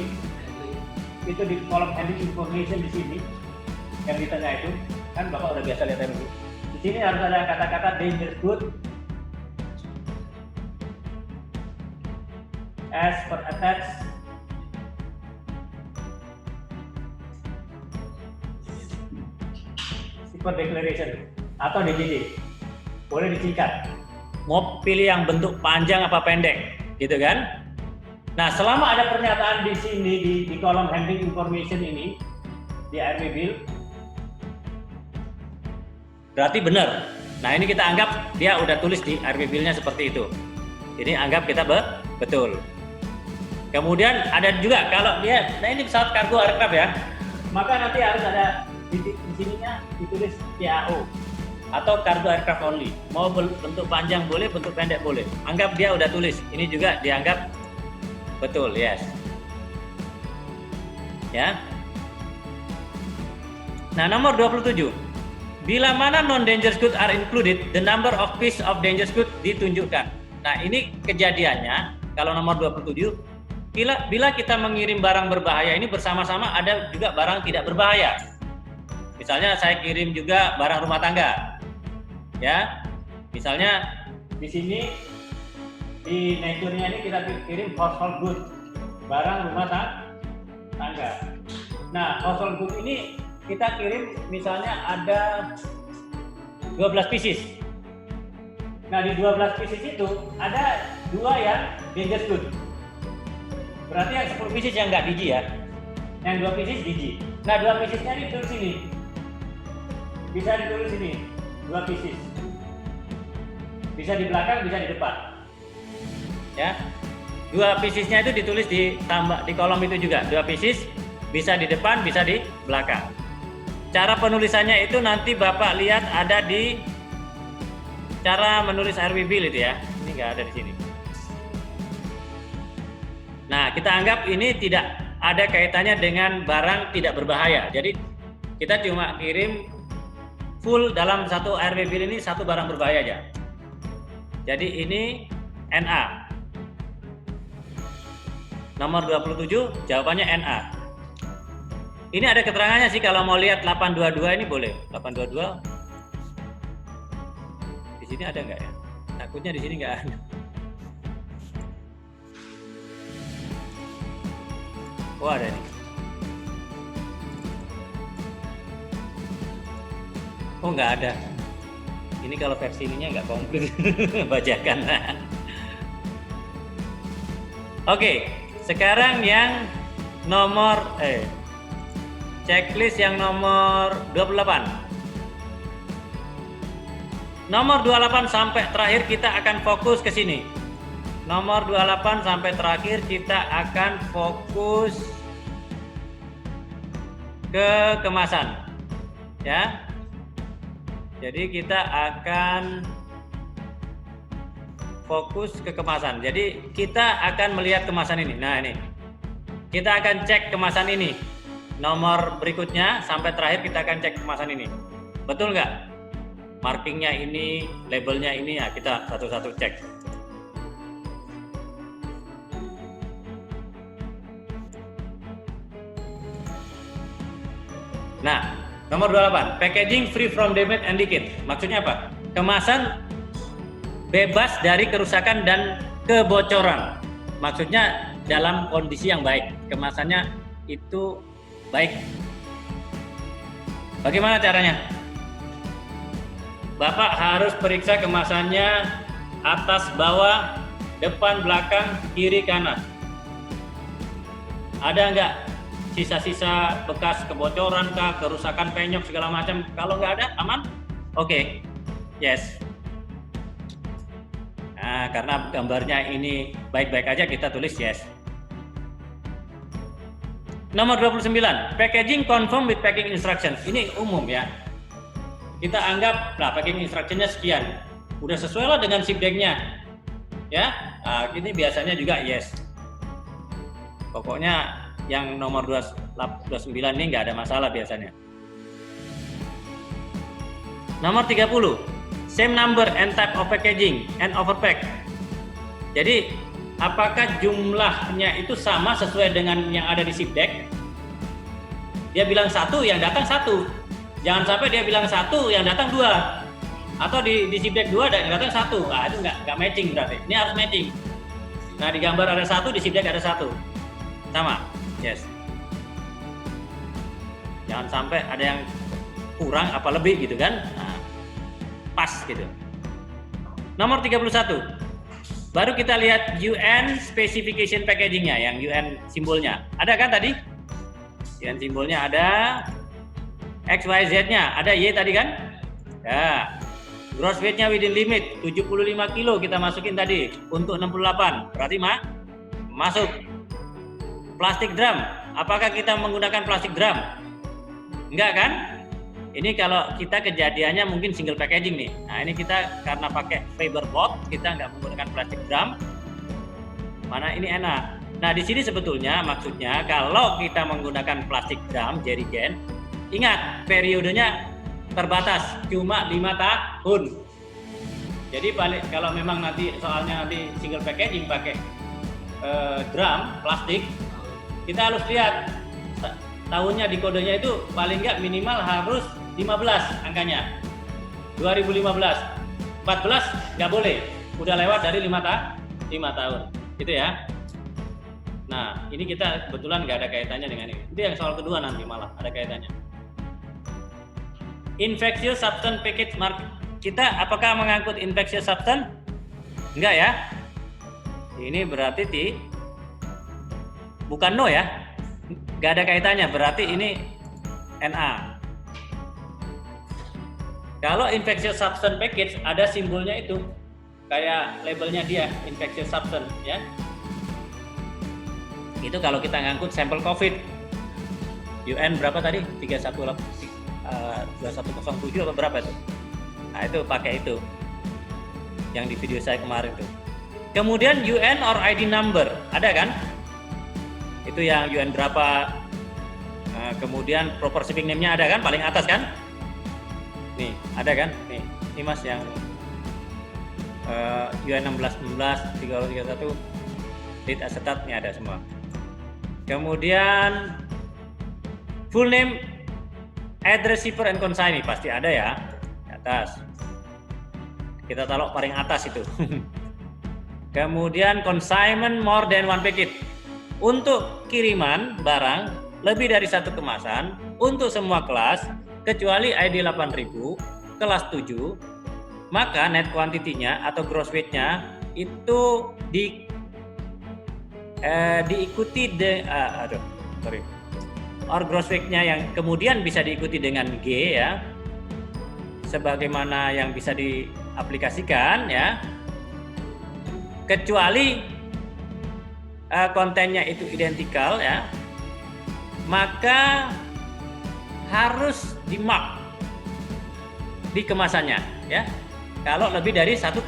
itu di kolom handling information di sini yang di tengah itu kan Bapak udah biasa lihat RW. Di sini harus ada kata-kata dangerous good as per attached shipper declaration atau DJD. Boleh disingkat. Mau pilih yang bentuk panjang apa pendek, gitu kan? Nah, selama ada pernyataan di sini di kolom handling information ini di RW bill, berarti benar. Nah, ini kita anggap dia udah tulis di RW bill-nya seperti itu. Ini anggap kita betul. Kemudian ada juga kalau dia, nah ini pesawat kargo aircraft ya, maka nanti harus ada di sininya ditulis CAO atau cargo aircraft only. Mau bentuk panjang boleh, bentuk pendek boleh. Anggap dia udah tulis. Ini juga dianggap betul, yes. Ya. Nah, nomor 27. Bila mana non-dangerous good are included, the number of piece of dangerous good ditunjukkan. Nah, ini kejadiannya kalau nomor 27, bila kita mengirim barang berbahaya ini bersama-sama ada juga barang tidak berbahaya. Misalnya saya kirim juga barang rumah tangga. Ya. Misalnya di sini di nature-nya ini kita kirim household good, barang rumah tangga. Nah, household good ini kita kirim misalnya ada 12 pieces. Nah, di 12 pieces itu ada 2 yang dangerous good. Berarti yang 10 pieces yang nggak biji ya. Yang 2 pieces biji. Nah, 2 piecesnya ditulis sini. Bisa ditulis sini, 2 pieces. Bisa di belakang, bisa di depan. Ya. 2 piecesnya itu ditulis di kolom itu juga. 2 pieces bisa di depan, bisa di belakang. Cara penulisannya itu nanti Bapak lihat ada di cara menulis RW Bill itu ya. Ini nggak ada di sini. Nah, kita anggap ini tidak ada kaitannya dengan barang tidak berbahaya. Jadi kita cuma kirim full dalam satu RW Bill ini satu barang berbahaya aja. Jadi ini NA. Nomor 27 jawabannya NA. Ini ada keterangannya sih kalau mau lihat 822 ini boleh. 822 di sini ada nggak ya? Takutnya di sini nggak ada. Oh, ada nih. Oh, nggak ada. Ini kalau versi ininya nggak komplit. Bajakan. Oke, sekarang yang nomor checklist yang nomor 28. Nomor 28 sampai terakhir kita akan fokus ke sini. Nomor 28 sampai terakhir kita akan fokus ke kemasan. Ya. Jadi kita akan fokus ke kemasan. Jadi kita akan melihat kemasan ini. Nah, ini. Kita akan cek kemasan ini. Nomor berikutnya sampai terakhir kita akan cek kemasan ini. Betul nggak? Markingnya ini, labelnya ini, ya kita satu-satu cek. Nah, nomor 28, packaging free from damage and leakage. Maksudnya apa? Kemasan bebas dari kerusakan dan kebocoran. Maksudnya dalam kondisi yang baik. Kemasannya itu baik. Bagaimana caranya? Bapak harus periksa kemasannya atas, bawah, depan, belakang, kiri, kanan. Ada nggak sisa-sisa bekas kebocoran kah, kerusakan penyok segala macam? Kalau nggak ada, aman? Oke. Yes. Nah, karena gambarnya ini baik-baik aja kita tulis yes. Nomor 29, packaging conform with packing instructions. Ini umum ya. Kita anggap, nah packing instructionnya sekian. Udah sesuai lah dengan shipback-nya. Ya, nah, ini biasanya juga yes. Pokoknya yang nomor 29 ini nggak ada masalah biasanya. Nomor 30, same number and type of packaging and overpack. Jadi apakah jumlahnya itu sama sesuai dengan yang ada di shipback? Dia bilang 1, yang datang 1. Jangan sampai dia bilang 1, yang datang 2. Atau di shipback 2 yang datang 1. Nah, itu nggak matching berarti. Ini harus matching. Nah, di gambar ada 1, di shipback ada 1. Sama. Yes. Jangan sampai ada yang kurang apa lebih gitu kan. Nah, pas gitu. Nomor 31. Baru kita lihat UN specification packaging-nya, yang UN simbolnya. Ada kan tadi? UN simbolnya ada, XYZ-nya ada Y tadi kan? Ya. Gross weight-nya within limit 75 kilo kita masukin tadi untuk 68. Berarti masuk. Plastik drum. Apakah kita menggunakan plastik drum? Enggak kan? Ini kalau kita kejadiannya mungkin single packaging nih. Nah, ini kita karena pakai fiber board, kita nggak menggunakan plastik drum. Mana ini enak. Nah, di sini sebetulnya maksudnya kalau kita menggunakan plastik drum, jerrycan, ingat periodenya terbatas, cuma 5 tahun. Jadi kalau memang nanti soalnya nanti single packaging pakai drum plastik, kita harus lihat tahunnya di kodenya itu paling nggak minimal harus 15 angkanya. 2015, 14 nggak boleh, udah lewat dari 5 tahun, gitu ya. Nah, ini kita kebetulan nggak ada kaitannya dengan ini. Itu yang soal kedua nanti malah ada kaitannya. Infectious substance package mark. Kita apakah mengangkut infectious substance? Enggak ya. Ini berarti bukan no ya. Nggak ada kaitannya, berarti ini NA. Kalau infectious substance package ada simbolnya itu, kayak labelnya dia infectious substance ya. Itu kalau kita ngangkut sampel COVID. UN berapa tadi? 2107 atau berapa itu? Nah, itu pakai itu. Yang di video saya kemarin tuh. Kemudian UN or ID number, ada kan? Itu yang UN berapa? Kemudian proper shipping name-nya ada kan? Paling atas kan? Nih, ada kan? Nih, ini Mas yang UN 1616, 3031, lead acetate ini ada semua. Kemudian full name, address, receiver, and consignee pasti ada ya di atas. Kita taruh paling atas itu. Kemudian consignment more than one packet. Untuk kiriman barang lebih dari satu kemasan untuk semua kelas kecuali ID 8000 kelas 7, maka net quantity-nya atau gross weight-nya itu diikuti or gross weight-nya yang kemudian bisa diikuti dengan G ya, sebagaimana yang bisa diaplikasikan ya, kecuali kontennya itu identikal ya, maka harus di-mark di kemasannya ya. Kalau lebih dari satu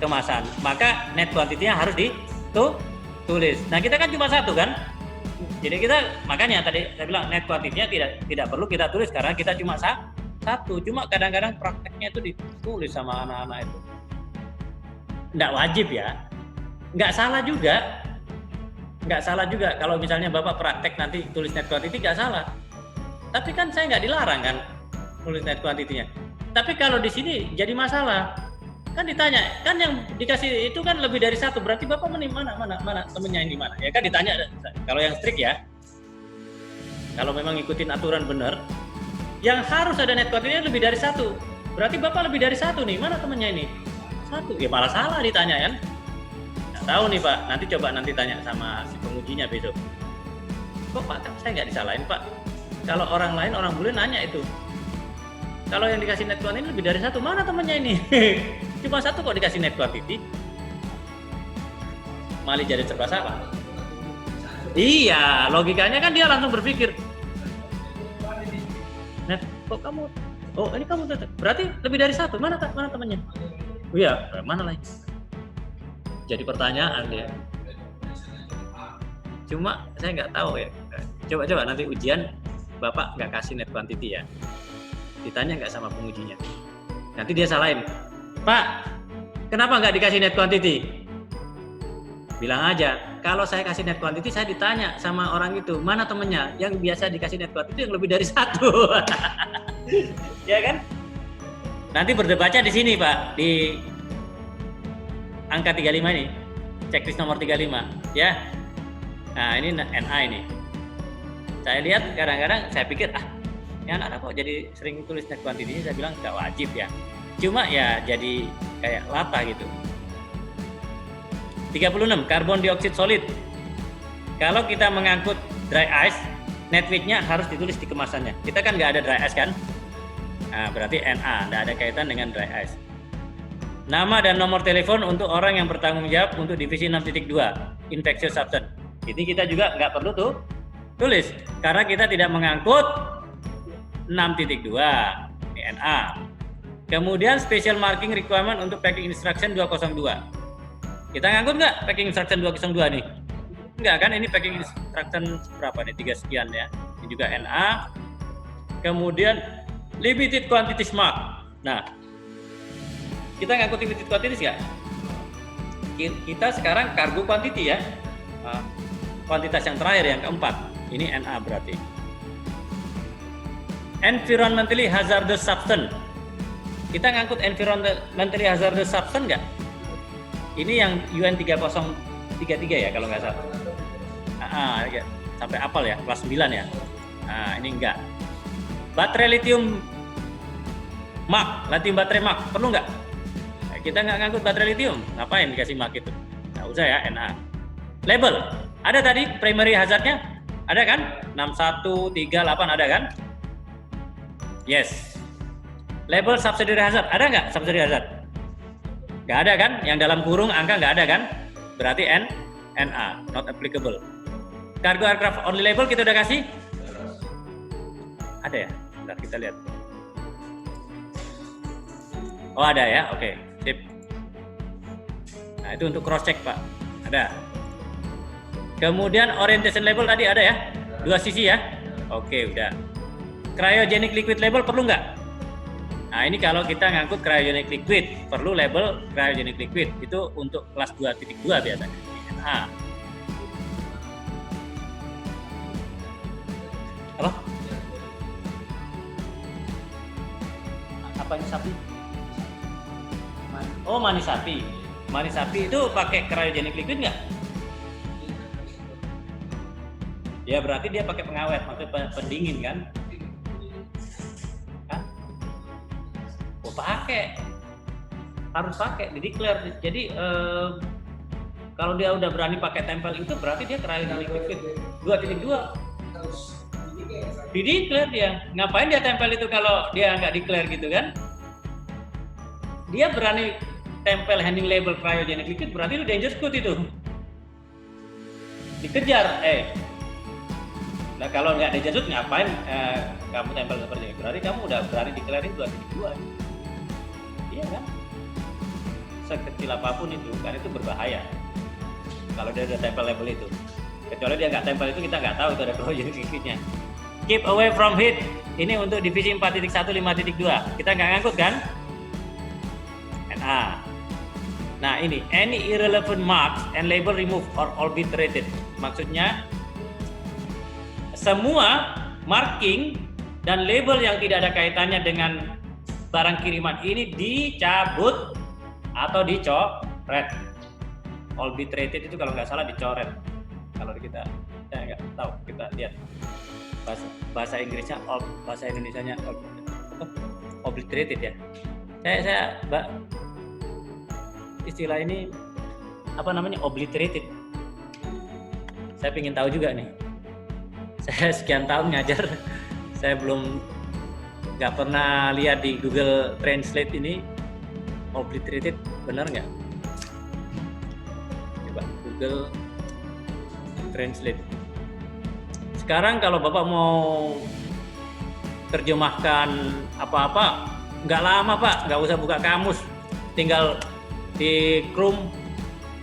kemasan, maka net quantity-nya harus ditulis. Nah, kita kan cuma satu kan? Jadi kita makanya tadi saya bilang net quantity-nya tidak perlu kita tulis karena kita cuma satu. Cuma kadang-kadang prakteknya itu ditulis sama anak-anak itu. Nggak wajib ya. Nggak salah juga. Nggak salah juga kalau misalnya Bapak praktek nanti tulis net quantity, nggak salah. Tapi kan saya nggak dilarang kan tulis net quantity-nya. Tapi kalau di sini jadi masalah. Kan ditanya, kan yang dikasih itu kan lebih dari satu, berarti Bapak mana temennya yang di mana? Ya kan ditanya, kalau yang strict ya. Kalau memang ngikutin aturan benar, yang harus ada net quantity-nya lebih dari satu. Berarti Bapak lebih dari satu nih, mana temennya ini? Satu, ya malah salah ditanya kan. Nggak tahu nih Pak, nanti tanya sama si pengujinya besok. Kok Pak, saya nggak disalahin Pak? Kalau orang lain, orang bule nanya itu. Kalau yang dikasih net quantity lebih dari satu, mana temennya ini? Cuma satu kok dikasih net quantity. Malah jadi serba salah. Iya, logikanya kan dia langsung berpikir. Net, kok kamu? Oh, ini kamu berarti lebih dari satu. Mana temannya? Oh iya, mana lagi? Jadi pertanyaan dia. Cuma saya nggak tahu ya. Coba nanti ujian Bapak nggak kasih net quantity ya. Ditanya nggak sama pengujinya. Nanti dia salahin. Pak, kenapa nggak dikasih net quantity? Bilang aja, kalau saya kasih net quantity, saya ditanya sama orang itu, mana temennya yang biasa dikasih net quantity yang lebih dari satu. Ya kan? Nanti berdebatnya di sini Pak, di angka 35 ini, checklist nomor 35 ya. Nah ini NA ini. Saya lihat kadang-kadang saya pikir, ya anak kok jadi sering tulis net quantity, saya bilang nggak wajib ya. Cuma ya jadi kayak latah gitu. 36, karbon dioksida solid. Kalau kita mengangkut dry ice, net weight-nya harus ditulis di kemasannya. Kita kan nggak ada dry ice kan? Nah, berarti NA, nggak ada kaitan dengan dry ice. Nama dan nomor telepon untuk orang yang bertanggung jawab untuk divisi 6.2, infectious substance. Ini kita juga nggak perlu tulis, karena kita tidak mengangkut 6.2, NA. Kemudian special marking requirement untuk packing instruction 202. Kita ngangkut nggak packing instruction 202 nih? Enggak kan, ini packing instruction berapa nih? 3 sekian ya. Ini juga NA. Kemudian Limited quantities mark. Nah, kita ngangkut limited quantities nggak? Kita sekarang cargo quantity ya. Kuantitas yang terakhir yang keempat. Ini NA berarti. Environmentally hazardous substance. Kita ngangkut environmentally hazardous substance nggak? Ini yang UN 3033 ya kalau nggak salah. Ya. Sampai apal ya, kelas 9 ya. Nah, ini enggak. Baterai lithium mark, lithium baterai mark, perlu nggak? Nah, kita nggak ngangkut baterai lithium, ngapain dikasih mark itu? Nggak usah ya, NA. Label, ada tadi primary hazardnya? Ada kan? 6138 ada kan? Yes. Label subsidiary hazard, ada nggak subsidiary hazard? Nggak ada kan? Yang dalam kurung angka nggak ada kan? Berarti NA, not applicable. Cargo aircraft only label kita udah kasih? Ada ya? Bentar kita lihat. Oh ada ya, oke, sip. Nah itu untuk cross check Pak, ada. Kemudian orientation label tadi ada ya, 2 sisi ya. Oke udah. Cryogenic liquid label perlu nggak? Nah ini kalau kita ngangkut cryogenic liquid, perlu label cryogenic liquid. Itu untuk kelas 2.2 biasanya. NA. Apa? Apanya sapi? Oh manis sapi. Manis sapi itu pakai cryogenic liquid nggak? Ya berarti dia pakai pengawet, maksudnya pendingin kan? Hah? Oh pakai, harus pakai, di declare. Jadi kalau dia udah berani pakai tempel itu berarti dia cryogenic liquid 2.2. Di declare dia. Ngapain dia tempel itu kalau dia nggak declare gitu kan? Dia berani tempel handling label cryogenic liquid berarti itu dangerous good itu. Dikejar. Nah kalau nggak dangerous good ngapain kamu tempel seperti ini? Berarti kamu udah berani declare 2.2. Iya kan? Sekecil apapun itu, kan itu berbahaya. Kalau dia udah tempel label itu. Kecuali dia nggak tempel itu kita nggak tahu itu ada cryogenic liquidnya. Keep away from heat. Ini untuk divisi 4.1 5.2. Kita nggak ngangkut kan? NA. Nah ini any irrelevant marks and label removed or obliterated. Maksudnya semua marking dan label yang tidak ada kaitannya dengan barang kiriman ini dicabut atau dicoret. Obliterated itu kalau nggak salah dicoret. Kalau kita saya nggak tahu, kita lihat bahasa Inggrisnya, bahasa Indonesianya obliterated ya. Saya istilah ini apa namanya obliterated. Saya ingin tahu juga nih. Saya sekian tahun ngajar, saya belum nggak pernah lihat di Google Translate ini obliterated benar nggak? Coba Google Translate. Sekarang kalau Bapak mau terjemahkan apa-apa, nggak lama Pak, nggak usah buka kamus, tinggal di Chrome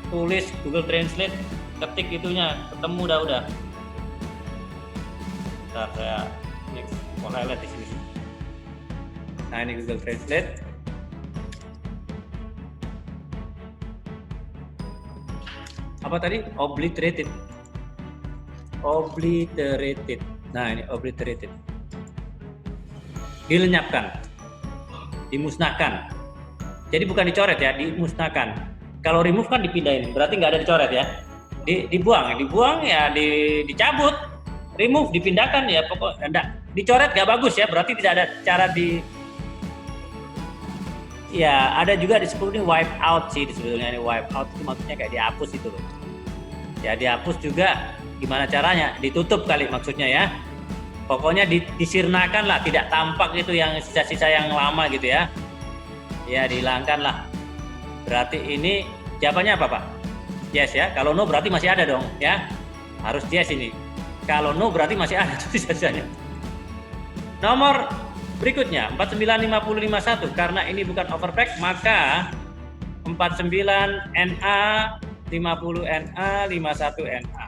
tulis Google Translate, ketik itunya, ketemu udah. Ntar saya ini mau highlight di sini. Nah ini Google Translate. Apa tadi? Obliterated. Nah ini obliterated. Dilenyapkan, dimusnahkan. Jadi bukan dicoret ya, dimusnahkan. Kalau remove kan dipindahin, berarti nggak ada dicoret ya. Dibuang ya, dicabut. Remove, dipindahkan ya, pokoknya enggak. Dicoret nggak bagus ya, berarti tidak ada cara ya ada juga disebut ini wipe out sih sebetulnya. Ini wipe out itu maksudnya kayak dihapus itu loh. Ya dihapus juga. Gimana caranya? Ditutup kali maksudnya ya. Pokoknya disirnakan lah, tidak tampak itu yang sisa-sisa yang lama gitu ya. Ya dihilangkan lah. Berarti ini jawabannya apa Pak? Yes ya. Kalau no berarti masih ada dong ya. Harus yes ini. Kalau no berarti masih ada tuh sisa-sisanya. Nomor berikutnya 49551 karena ini bukan overpack maka 49 NA 50 NA 51 NA.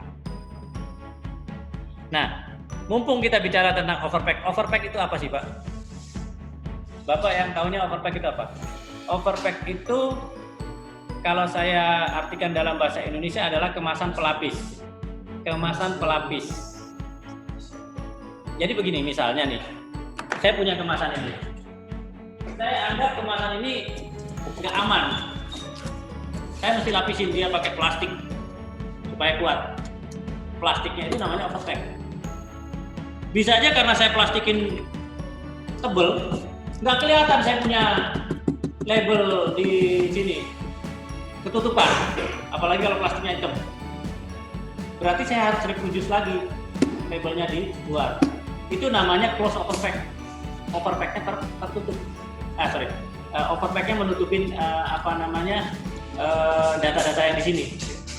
Nah, mumpung kita bicara tentang overpack itu apa sih Pak? Bapak yang tahunya overpack itu apa? Overpack itu kalau saya artikan dalam bahasa Indonesia adalah kemasan pelapis. Kemasan pelapis. Jadi begini misalnya nih, saya punya kemasan ini. Saya anggap kemasan ini nggak aman. Saya mesti lapisin dia pakai plastik supaya kuat. Plastiknya itu namanya overpack. Bisa aja karena saya plastikin tebel, nggak kelihatan saya punya label di sini, ketutupan. Apalagi kalau plastiknya hitam. Berarti saya harus reproduce lagi labelnya di luar. Itu namanya close overpack. Overpacknya tertutup. Overpacknya menutupin data-data yang di sini.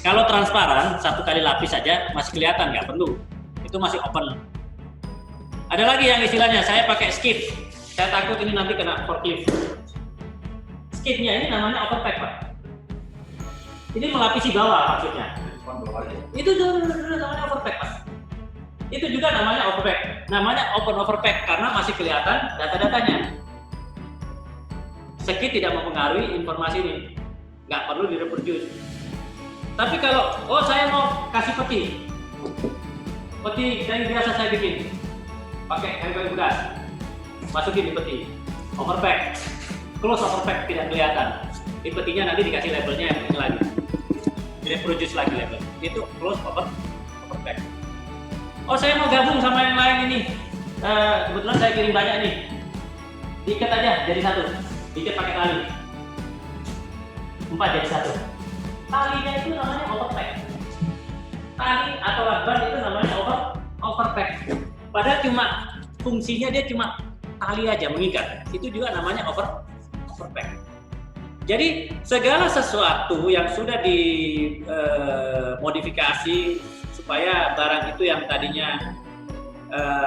Kalau transparan, satu kali lapis saja masih kelihatan, nggak perlu. Itu masih open. Ada lagi yang istilahnya saya pakai skid. Saya takut ini nanti kena forklift. Skidnya ini namanya overpack, Pak. Ini melapisi bawah maksudnya. Itu namanya overpack, Pak. Itu juga namanya overpack. Namanya open overpack karena masih kelihatan data-datanya. Skid tidak mempengaruhi informasi ini. Nggak perlu direproduce. Tapi kalau, saya mau kasih peti yang biasa saya bikin, pakai kayu bekas, masukin di peti, overpack, close overpack tidak kelihatan. Di petinya nanti dikasih labelnya yang ini lagi, direproduce lagi label. Itu close overpack. Saya mau gabung sama yang lain ini. Kebetulan saya kirim banyak nih. Diikat aja jadi satu, diikat pakai tali. 4 jadi satu. Talinya itu namanya overpack. Tali atau lakban itu namanya overpack. Padahal cuma fungsinya dia cuma tali aja mengikat. Itu juga namanya overpack. Jadi segala sesuatu yang sudah dimodifikasi supaya barang itu yang tadinya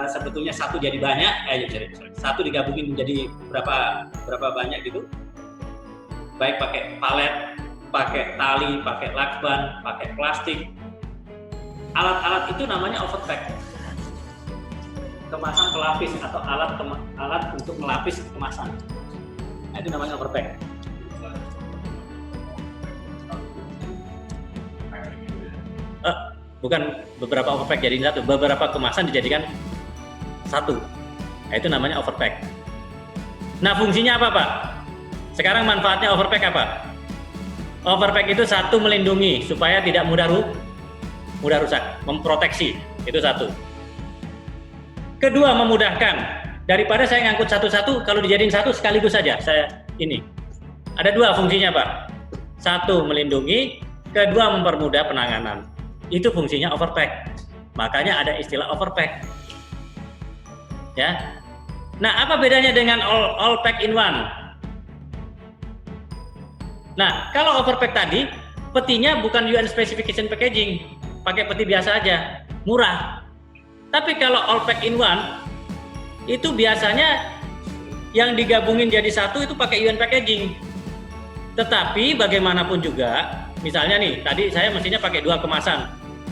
sebetulnya satu jadi banyak, satu digabungin menjadi berapa banyak gitu. Baik pakai palet, pakai tali, pakai lakban, pakai plastik. Alat-alat itu namanya overpack. Kemasan pelapis atau alat untuk melapis kemasan. Nah, itu namanya overpack. Bukan beberapa overpack jadi satu, beberapa kemasan dijadikan satu. Nah, itu namanya overpack. Nah, fungsinya apa, Pak? Sekarang manfaatnya overpack apa? Overpack itu satu, melindungi supaya tidak mudah rusak, memproteksi. Itu satu. Kedua, memudahkan. Daripada saya ngangkut satu-satu, kalau dijadiin satu sekaligus saja. Saya ini. Ada dua fungsinya, Pak. Satu, melindungi. Kedua, mempermudah penanganan. Itu fungsinya overpack. Makanya ada istilah overpack. Ya. Nah, apa bedanya dengan all pack in one? Nah, kalau overpack tadi, petinya bukan UN specification packaging, pakai peti biasa aja, murah. Tapi kalau all pack in one, itu biasanya yang digabungin jadi satu itu pakai UN packaging. Tetapi bagaimanapun juga, misalnya nih, tadi saya mestinya pakai 2 kemasan,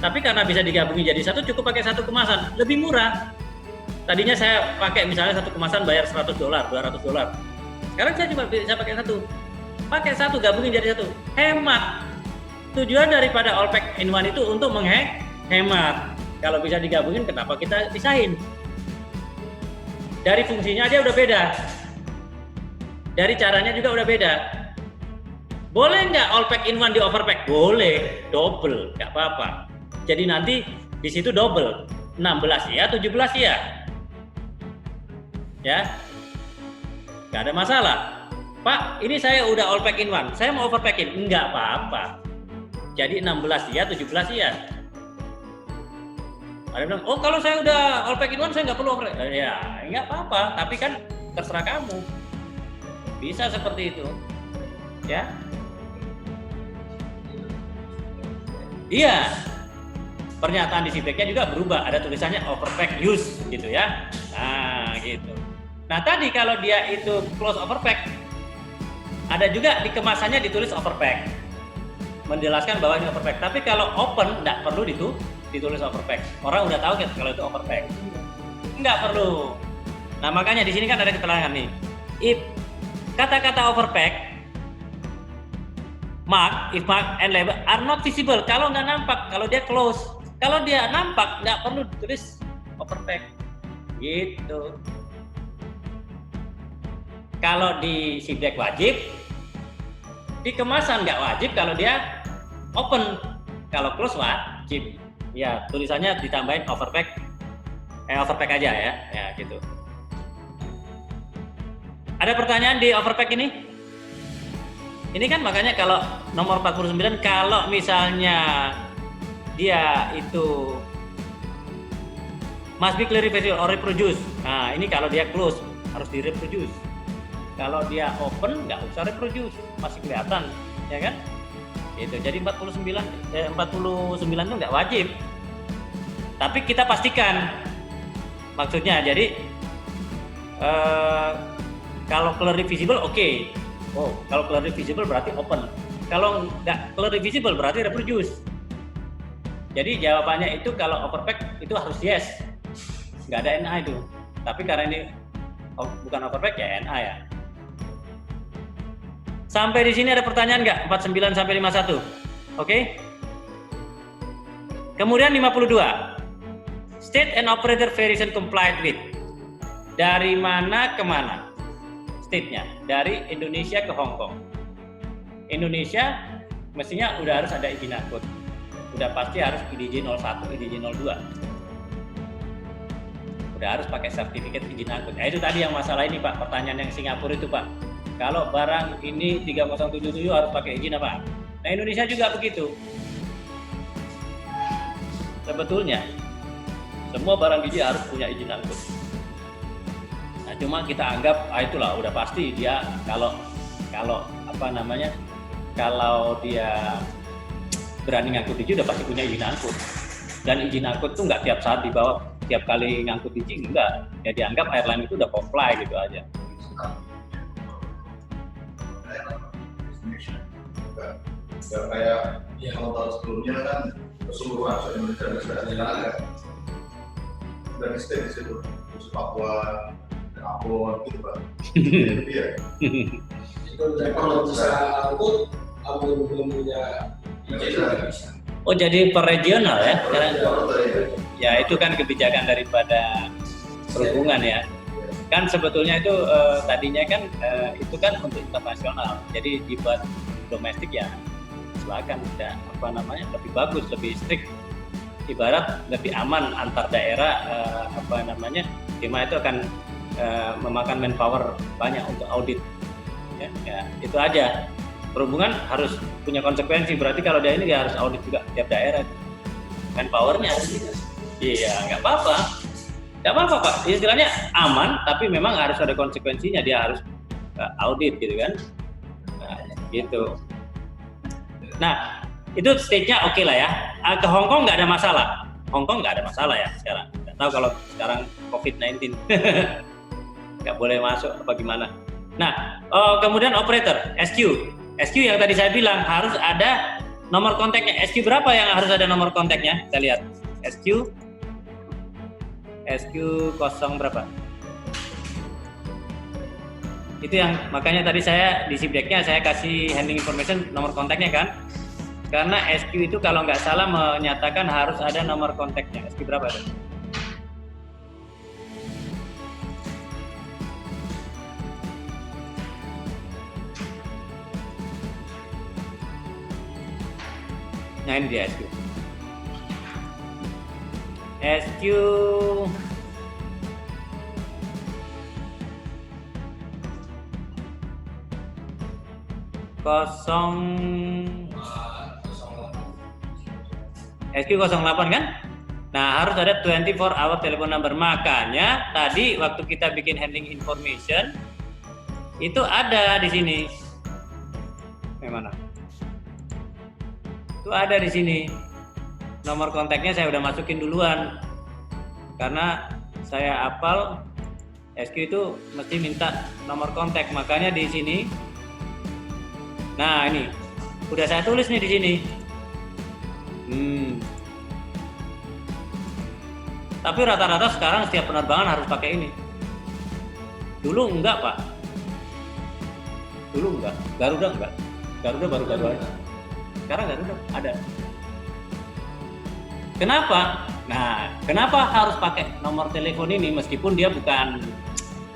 tapi karena bisa digabungin jadi satu, cukup pakai 1 kemasan, lebih murah. Tadinya saya pakai misalnya 1 kemasan bayar $100, $200. Sekarang saya cuma bisa pakai satu, gabungin jadi satu, hemat. Tujuan daripada all pack in one itu untuk menghemat. Kalau bisa digabungin, kenapa kita pisahin? Dari fungsinya aja udah beda, dari caranya juga udah beda. Boleh nggak all pack in one di overpack? Boleh, double, nggak apa-apa. Jadi nanti di situ double, 16 ya, 17 ya, nggak ada masalah. Pak, ini saya udah all pack in one, saya mau overpackin, enggak apa-apa. Jadi 16 ya, 17 ya. Ada bilang, kalau saya udah all pack in one, saya nggak perlu overpack. Ya, enggak apa-apa, tapi kan terserah kamu. Bisa seperti itu, ya. Iya. Pernyataan di SIPEC-nya juga berubah, ada tulisannya overpack use gitu ya. Nah, gitu. Nah, tadi kalau dia itu close overpack, ada juga di kemasannya ditulis overpack, menjelaskan bahwa ini overpack. Tapi kalau open nggak perlu ditulis overpack. Orang udah tahu kan kalau itu overpack. Nggak perlu. Nah, makanya di sini kan ada keterangan nih. if kata-kata overpack, mark, if mark and label are not visible, kalau nggak nampak, kalau dia close. Kalau dia nampak, nggak perlu ditulis overpack. Gitu. Kalau di zipback wajib, di kemasan nggak wajib kalau dia open. Kalau close wajib. Ya, tulisannya ditambahin overpack aja ya, ya gitu. Ada pertanyaan di overpack ini? Ini kan makanya kalau nomor 49, kalau misalnya dia itu must be clearly visible or reproduce. Nah, ini kalau dia close harus di reproduce. Kalau dia open nggak usah reproduce, masih kelihatan, ya kan? Itu jadi 49 itu nggak wajib. Tapi kita pastikan. Maksudnya jadi kalau clearly visible oke. Oh, kalau clearly visible berarti open. Kalau nggak clearly visible berarti reproduce. Jadi jawabannya itu kalau overpack itu harus yes. Nggak ada NA itu. Tapi karena ini bukan overpack ya NA ya. Sampai di sini ada pertanyaan nggak? 49 sampai 51. Oke? Kemudian 52. State and operator variation complied with. Dari mana ke mana? State-nya. Dari Indonesia ke Hong Kong. Indonesia mestinya udah harus ada izin angkut. Udah pasti harus IDJ 01, IDJ 02. Udah harus pakai sertifikat izin angkut. Nah, itu tadi yang masalah ini Pak, pertanyaan yang Singapura itu Pak. Kalau barang ini 3077 harus pakai izin apa? Nah, Indonesia juga begitu. Sebetulnya semua barang biji harus punya izin angkut. Nah, cuma kita anggap itulah udah pasti dia kalau apa namanya? Kalau dia berani ngangkut biji udah pasti punya izin angkut. Dan izin angkut tuh nggak tiap saat dibawa, tiap kali ngangkut biji enggak. Ya dianggap airline itu udah comply gitu aja. Nggak kayak kalau tahun sebelumnya kan keseluruhan Indonesia sudah dilakukan dan stay di situ, khusus Papua, Ambon gitu Pak. Iya. Itu kalau bisa angkut, Ambon belum punya izin nggak bisa. Oh jadi per regional ya? Ya itu kan kebijakan daripada perhubungan ya. Kan sebetulnya itu tadinya kan itu kan untuk internasional. Jadi dibuat domestik ya silakan, tidak apa namanya lebih bagus, lebih strict, ibarat lebih aman antar daerah apa namanya, dimana itu akan memakan manpower banyak untuk audit ya, itu aja. Perhubungan harus punya konsekuensi, berarti kalau dia ini dia harus audit juga tiap daerah manpowernya. Iya nggak apa-apa Pak, istilahnya aman tapi memang harus ada konsekuensinya, dia harus audit gitu kan. Nah, gitu. Nah, itu stage-nya oke lah ya. Ke Hong Kong nggak ada masalah. Hong Kong nggak ada masalah ya sekarang. Nggak tahu kalau sekarang COVID-19 nggak boleh masuk apa gimana. Nah, kemudian operator SQ yang tadi saya bilang harus ada nomor kontaknya. SQ berapa yang harus ada nomor kontaknya? Kita lihat SQ 0 berapa? Itu yang makanya tadi saya di zipback-nya saya kasih handling information nomor kontaknya kan, karena SQ itu kalau nggak salah menyatakan harus ada nomor kontaknya. SQ berapa itu? Nah ini dia SQ. SQ SQ 08 kan? Nah harus ada 24 hour telepon number. Makanya tadi waktu kita bikin handling information itu ada di sini. Yang mana? Itu ada di sini. Nomor kontaknya saya udah masukin duluan karena saya hafal SQ itu mesti minta nomor kontak, makanya di sini. Nah ini udah saya tulis nih di sini. Tapi rata-rata sekarang setiap penerbangan harus pakai ini. Dulu enggak Pak. Dulu enggak, Garuda enggak. Garuda baru-baru aja. Sekarang Garuda ada. Kenapa? Nah, kenapa harus pakai nomor telepon ini meskipun dia bukan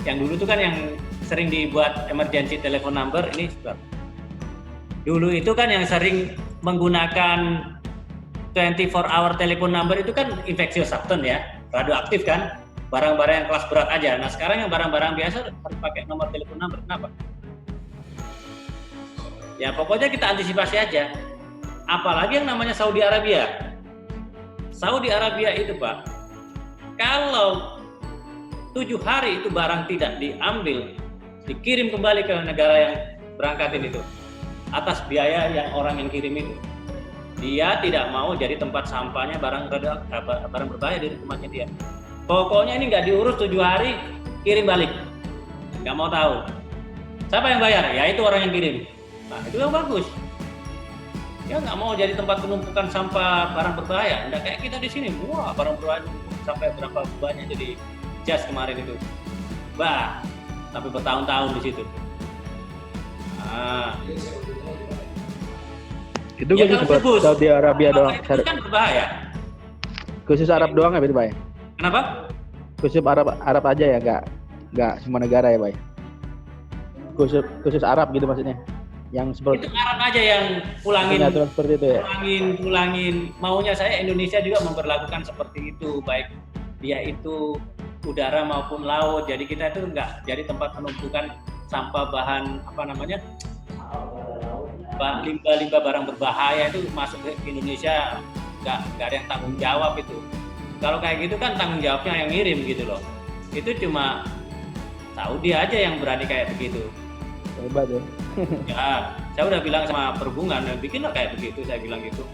yang dulu itu kan yang sering dibuat emergency telephone number ini sudah. Dulu itu kan yang sering menggunakan 24 hour telepon number itu kan infectious substance ya, radioaktif kan, barang-barang yang kelas berat aja. Nah sekarang yang barang-barang biasa harus pakai nomor telepon number, kenapa? Ya pokoknya kita antisipasi aja. Apalagi yang namanya Saudi Arabia. Saudi Arabia itu Pak, kalau 7 hari itu barang tidak diambil, dikirim kembali ke negara yang berangkatin itu, atas biaya yang orang yang kirim itu. Dia tidak mau jadi tempat sampahnya barang berbahaya di tempatnya dia. Pokoknya ini nggak diurus 7 hari, kirim balik. Nggak mau tahu. Siapa yang bayar? Ya itu orang yang kirim. Nah itu yang bagus. Ya nggak mau jadi tempat penumpukan sampah barang berbahaya. Nggak kayak kita di sini. Wah barang berbahaya sampai berapa banyak jadi jas kemarin itu. Bah, sampai bertahun-tahun di situ. Nah, itu ya, khusus buat Saudi Arabia doang. Itu kan berbahaya. Khusus Arab doang ya, Bay? Kenapa? Khusus Arab aja ya, nggak semua negara ya, Bay? Khusus Arab gitu maksudnya. Yang seperti itu Arab aja yang pulangin seperti itu ya. Pulangin. Maunya saya Indonesia juga memperlakukan seperti itu, baik dia itu udara maupun laut. Jadi kita itu nggak jadi tempat penumpukan sampah bahan apa namanya? Limbah-limbah barang berbahaya itu masuk ke Indonesia nggak ada yang tanggung jawab itu. Kalau kayak gitu kan tanggung jawabnya yang ngirim gitu loh. Itu cuma Saudi aja yang berani kayak begitu. Hebat ya. Ya, saya udah bilang sama perhubungan, bikinlah kayak begitu, saya bilang gitu.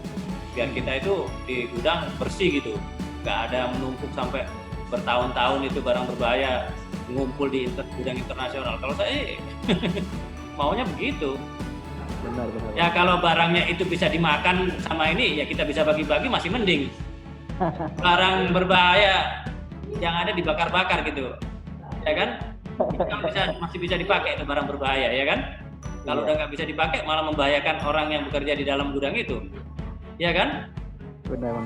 Biar kita itu di gudang bersih gitu, nggak ada menumpuk sampai bertahun-tahun itu barang berbahaya ngumpul di gudang internasional. Kalau saya maunya begitu. Benar. Ya kalau barangnya itu bisa dimakan sama ini, ya kita bisa bagi-bagi masih mending. Barang berbahaya yang ada dibakar-bakar gitu, ya kan? Masih bisa dipakai itu barang berbahaya, ya kan? Kalau udah nggak bisa dipakai, malah membahayakan orang yang bekerja di dalam gudang itu, ya kan? Benar.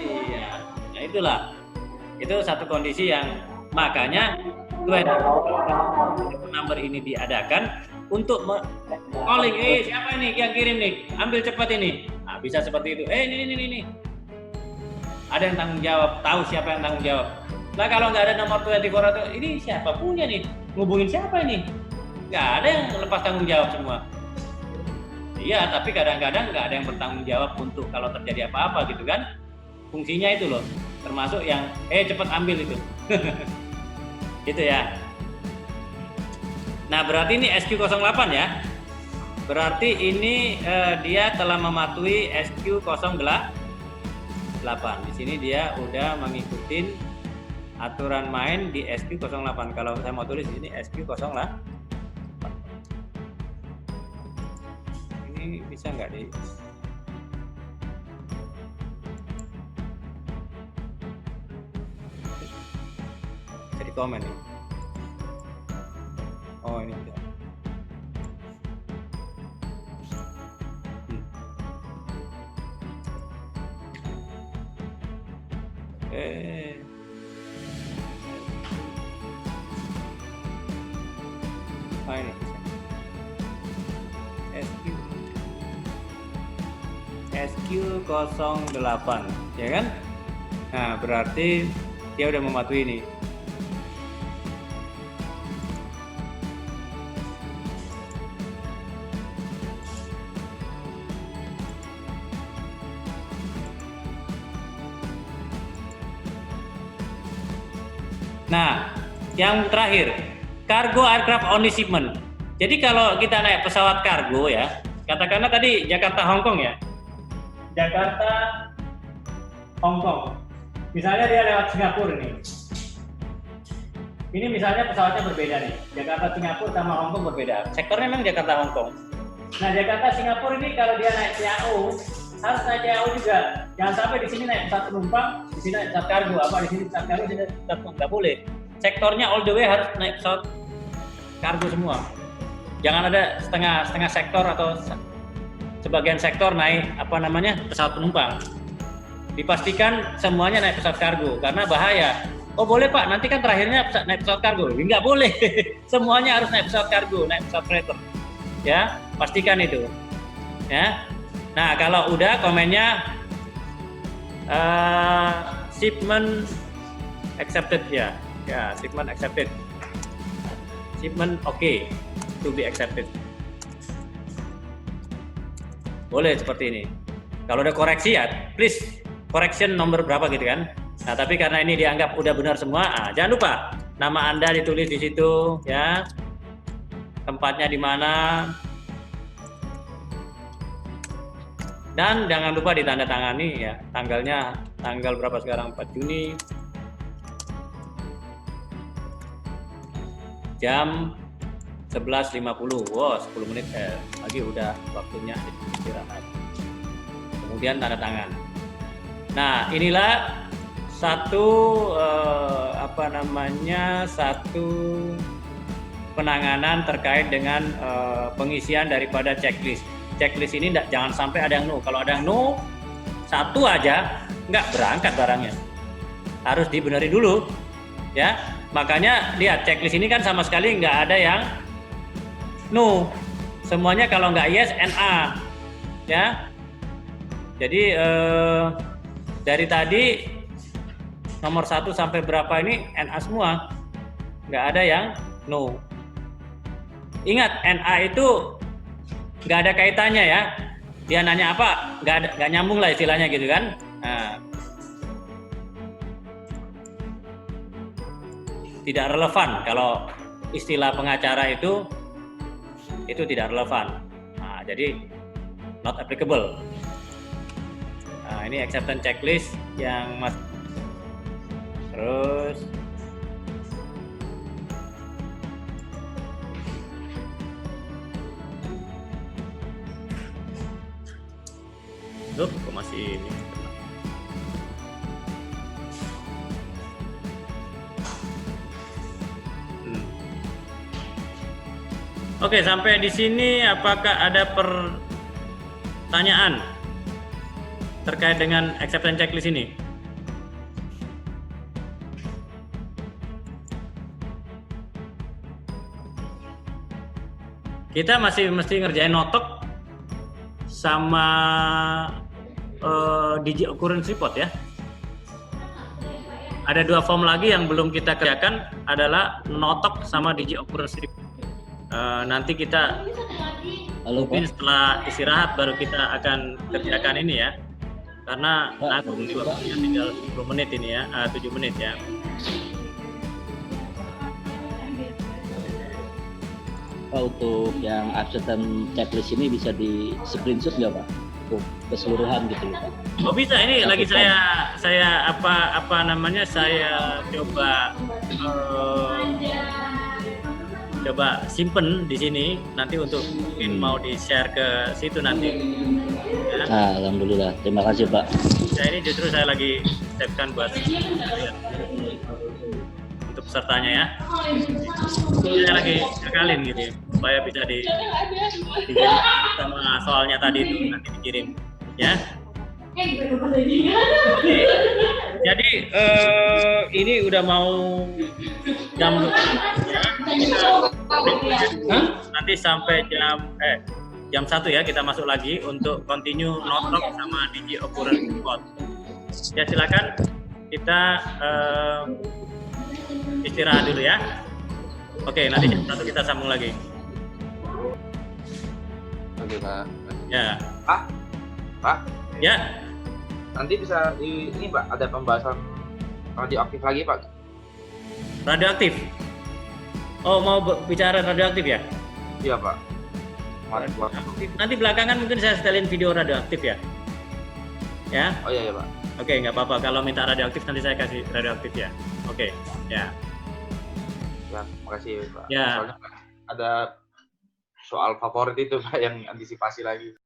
Iya, nah itulah. Itu satu kondisi yang makanya number ini diadakan untuk calling, siapa ini yang kirim nih, ambil cepat ini. Nah, bisa seperti itu. Ini. Ada yang tanggung jawab, tahu siapa yang tanggung jawab. Nah kalau nggak ada nomor 24 itu, ini siapa punya nih, ngubungin siapa ini? Nggak ada yang lepas tanggung jawab semua. Iya, tapi kadang-kadang nggak ada yang bertanggung jawab untuk kalau terjadi apa-apa gitu kan. Fungsinya itu loh, termasuk yang cepat ambil itu. Gitu ya. Nah berarti ini SQ08 ya. Berarti ini dia telah mematuhi SQ08. Di sini dia udah mengikuti aturan main di SQ08. Kalau saya mau tulis di sini SQ08. Ini bisa nggak di? Bisa di komen nih. Oh ini udah. Ini SQ08 ya kan? Nah berarti dia udah mematuhi ini. Nah, yang terakhir, cargo aircraft only shipment. Jadi kalau kita naik pesawat kargo ya, katakanlah tadi Jakarta Hong Kong ya. Jakarta Hong Kong. Misalnya dia lewat Singapura nih. Ini misalnya pesawatnya berbeda nih. Jakarta Singapura sama Hong Kong berbeda. Sektornya memang Jakarta Hong Kong. Nah, Jakarta Singapura ini kalau dia naik CAO, harus naik CAO juga. Jangan sampai di sini naik pesawat penumpang, di sini naik pesawat kargo, di sini pesawat kargo, di sini pesawat penumpang. Nggak boleh. Sektornya all the way harus naik pesawat kargo semua. Jangan ada setengah sektor atau sebagian sektor naik pesawat penumpang. Dipastikan semuanya naik pesawat kargo karena bahaya. Oh boleh Pak, nanti kan terakhirnya naik pesawat kargo. Nggak boleh, semuanya harus naik pesawat kargo, naik pesawat freighter. Ya, pastikan itu. Ya. Nah kalau udah komennya shipment accepted ya, shipment accepted, shipment okay, to be accepted. Boleh seperti ini. Kalau ada koreksi ya, please correction nomor berapa gitu kan. Nah tapi karena ini dianggap udah benar semua, jangan lupa nama Anda ditulis di situ ya, tempatnya di mana, dan jangan lupa ditandatangani ya, tanggal berapa sekarang, 4 Juni jam 11.50. Wow, 10 menit lagi udah waktunya istirahat. Kemudian tanda tangan. Nah, inilah satu satu penanganan terkait dengan pengisian daripada checklist. Checklist ini jangan sampai ada yang no. Kalau ada yang no, satu aja nggak berangkat barangnya. Harus dibenerin dulu, ya. Makanya lihat checklist ini kan sama sekali nggak ada yang no. Semuanya kalau nggak yes, NA, ya. Jadi dari tadi nomor 1 sampai berapa ini NA semua, nggak ada yang no. Ingat NA itu nggak ada kaitannya ya. Dia nanya apa, nggak nyambung lah istilahnya gitu kan. Nah, tidak relevan kalau istilah pengacara itu tidak relevan. Nah, jadi not applicable. Nah, ini acceptance checklist yang terus kok masih ini. Oke, sampai di sini apakah ada pertanyaan terkait dengan acceptance checklist ini? Kita masih mesti ngerjain notok sama Digi Occurrence Report ya. Ada 2 form lagi yang belum kita kerjakan adalah notok sama Digi Occurrence Report. Nanti kita mungkin setelah istirahat baru kita akan kerjakan ini ya, karena nanti waktunya tinggal 10 menit ini ya, 7 menit ya. Pak, untuk yang acceptance checklist ini bisa di screenshot nggak Pak? Untuk keseluruhan gitu Pak? Oh bisa, ini lagi saya coba simpen di sini nanti untuk mungkin mau di share ke situ nanti. Ya. Alhamdulillah, terima kasih Pak. Nah, ini justru saya lagi siapkan buat untuk pesertanya ya. Saya lagi ngakalin gitu ya, supaya bisa dikirim sama soalnya tadi itu nanti dikirim ya. Oke. Jadi ini udah mau jam ya. Nanti sampai jam 1 ya kita masuk lagi untuk continue notok sama Digi Occurrence Report. Ya silakan kita istirahat dulu ya. Oke, nanti jam 1 kita sambung lagi. Oke Pak. Ya. Pak. Ya. Nanti bisa ini Pak, ada pembahasan radioaktif lagi Pak. Radioaktif. Oh, mau bicara radioaktif ya? Iya Pak. Nanti belakangan mungkin saya setelin video radioaktif ya. Ya? Oh iya Pak. Oke, nggak apa-apa. Kalau minta radioaktif nanti saya kasih radioaktif ya. Oke, ya. Ya, makasih Pak. Ya. Soalnya ada soal favorit itu Pak yang antisipasi lagi.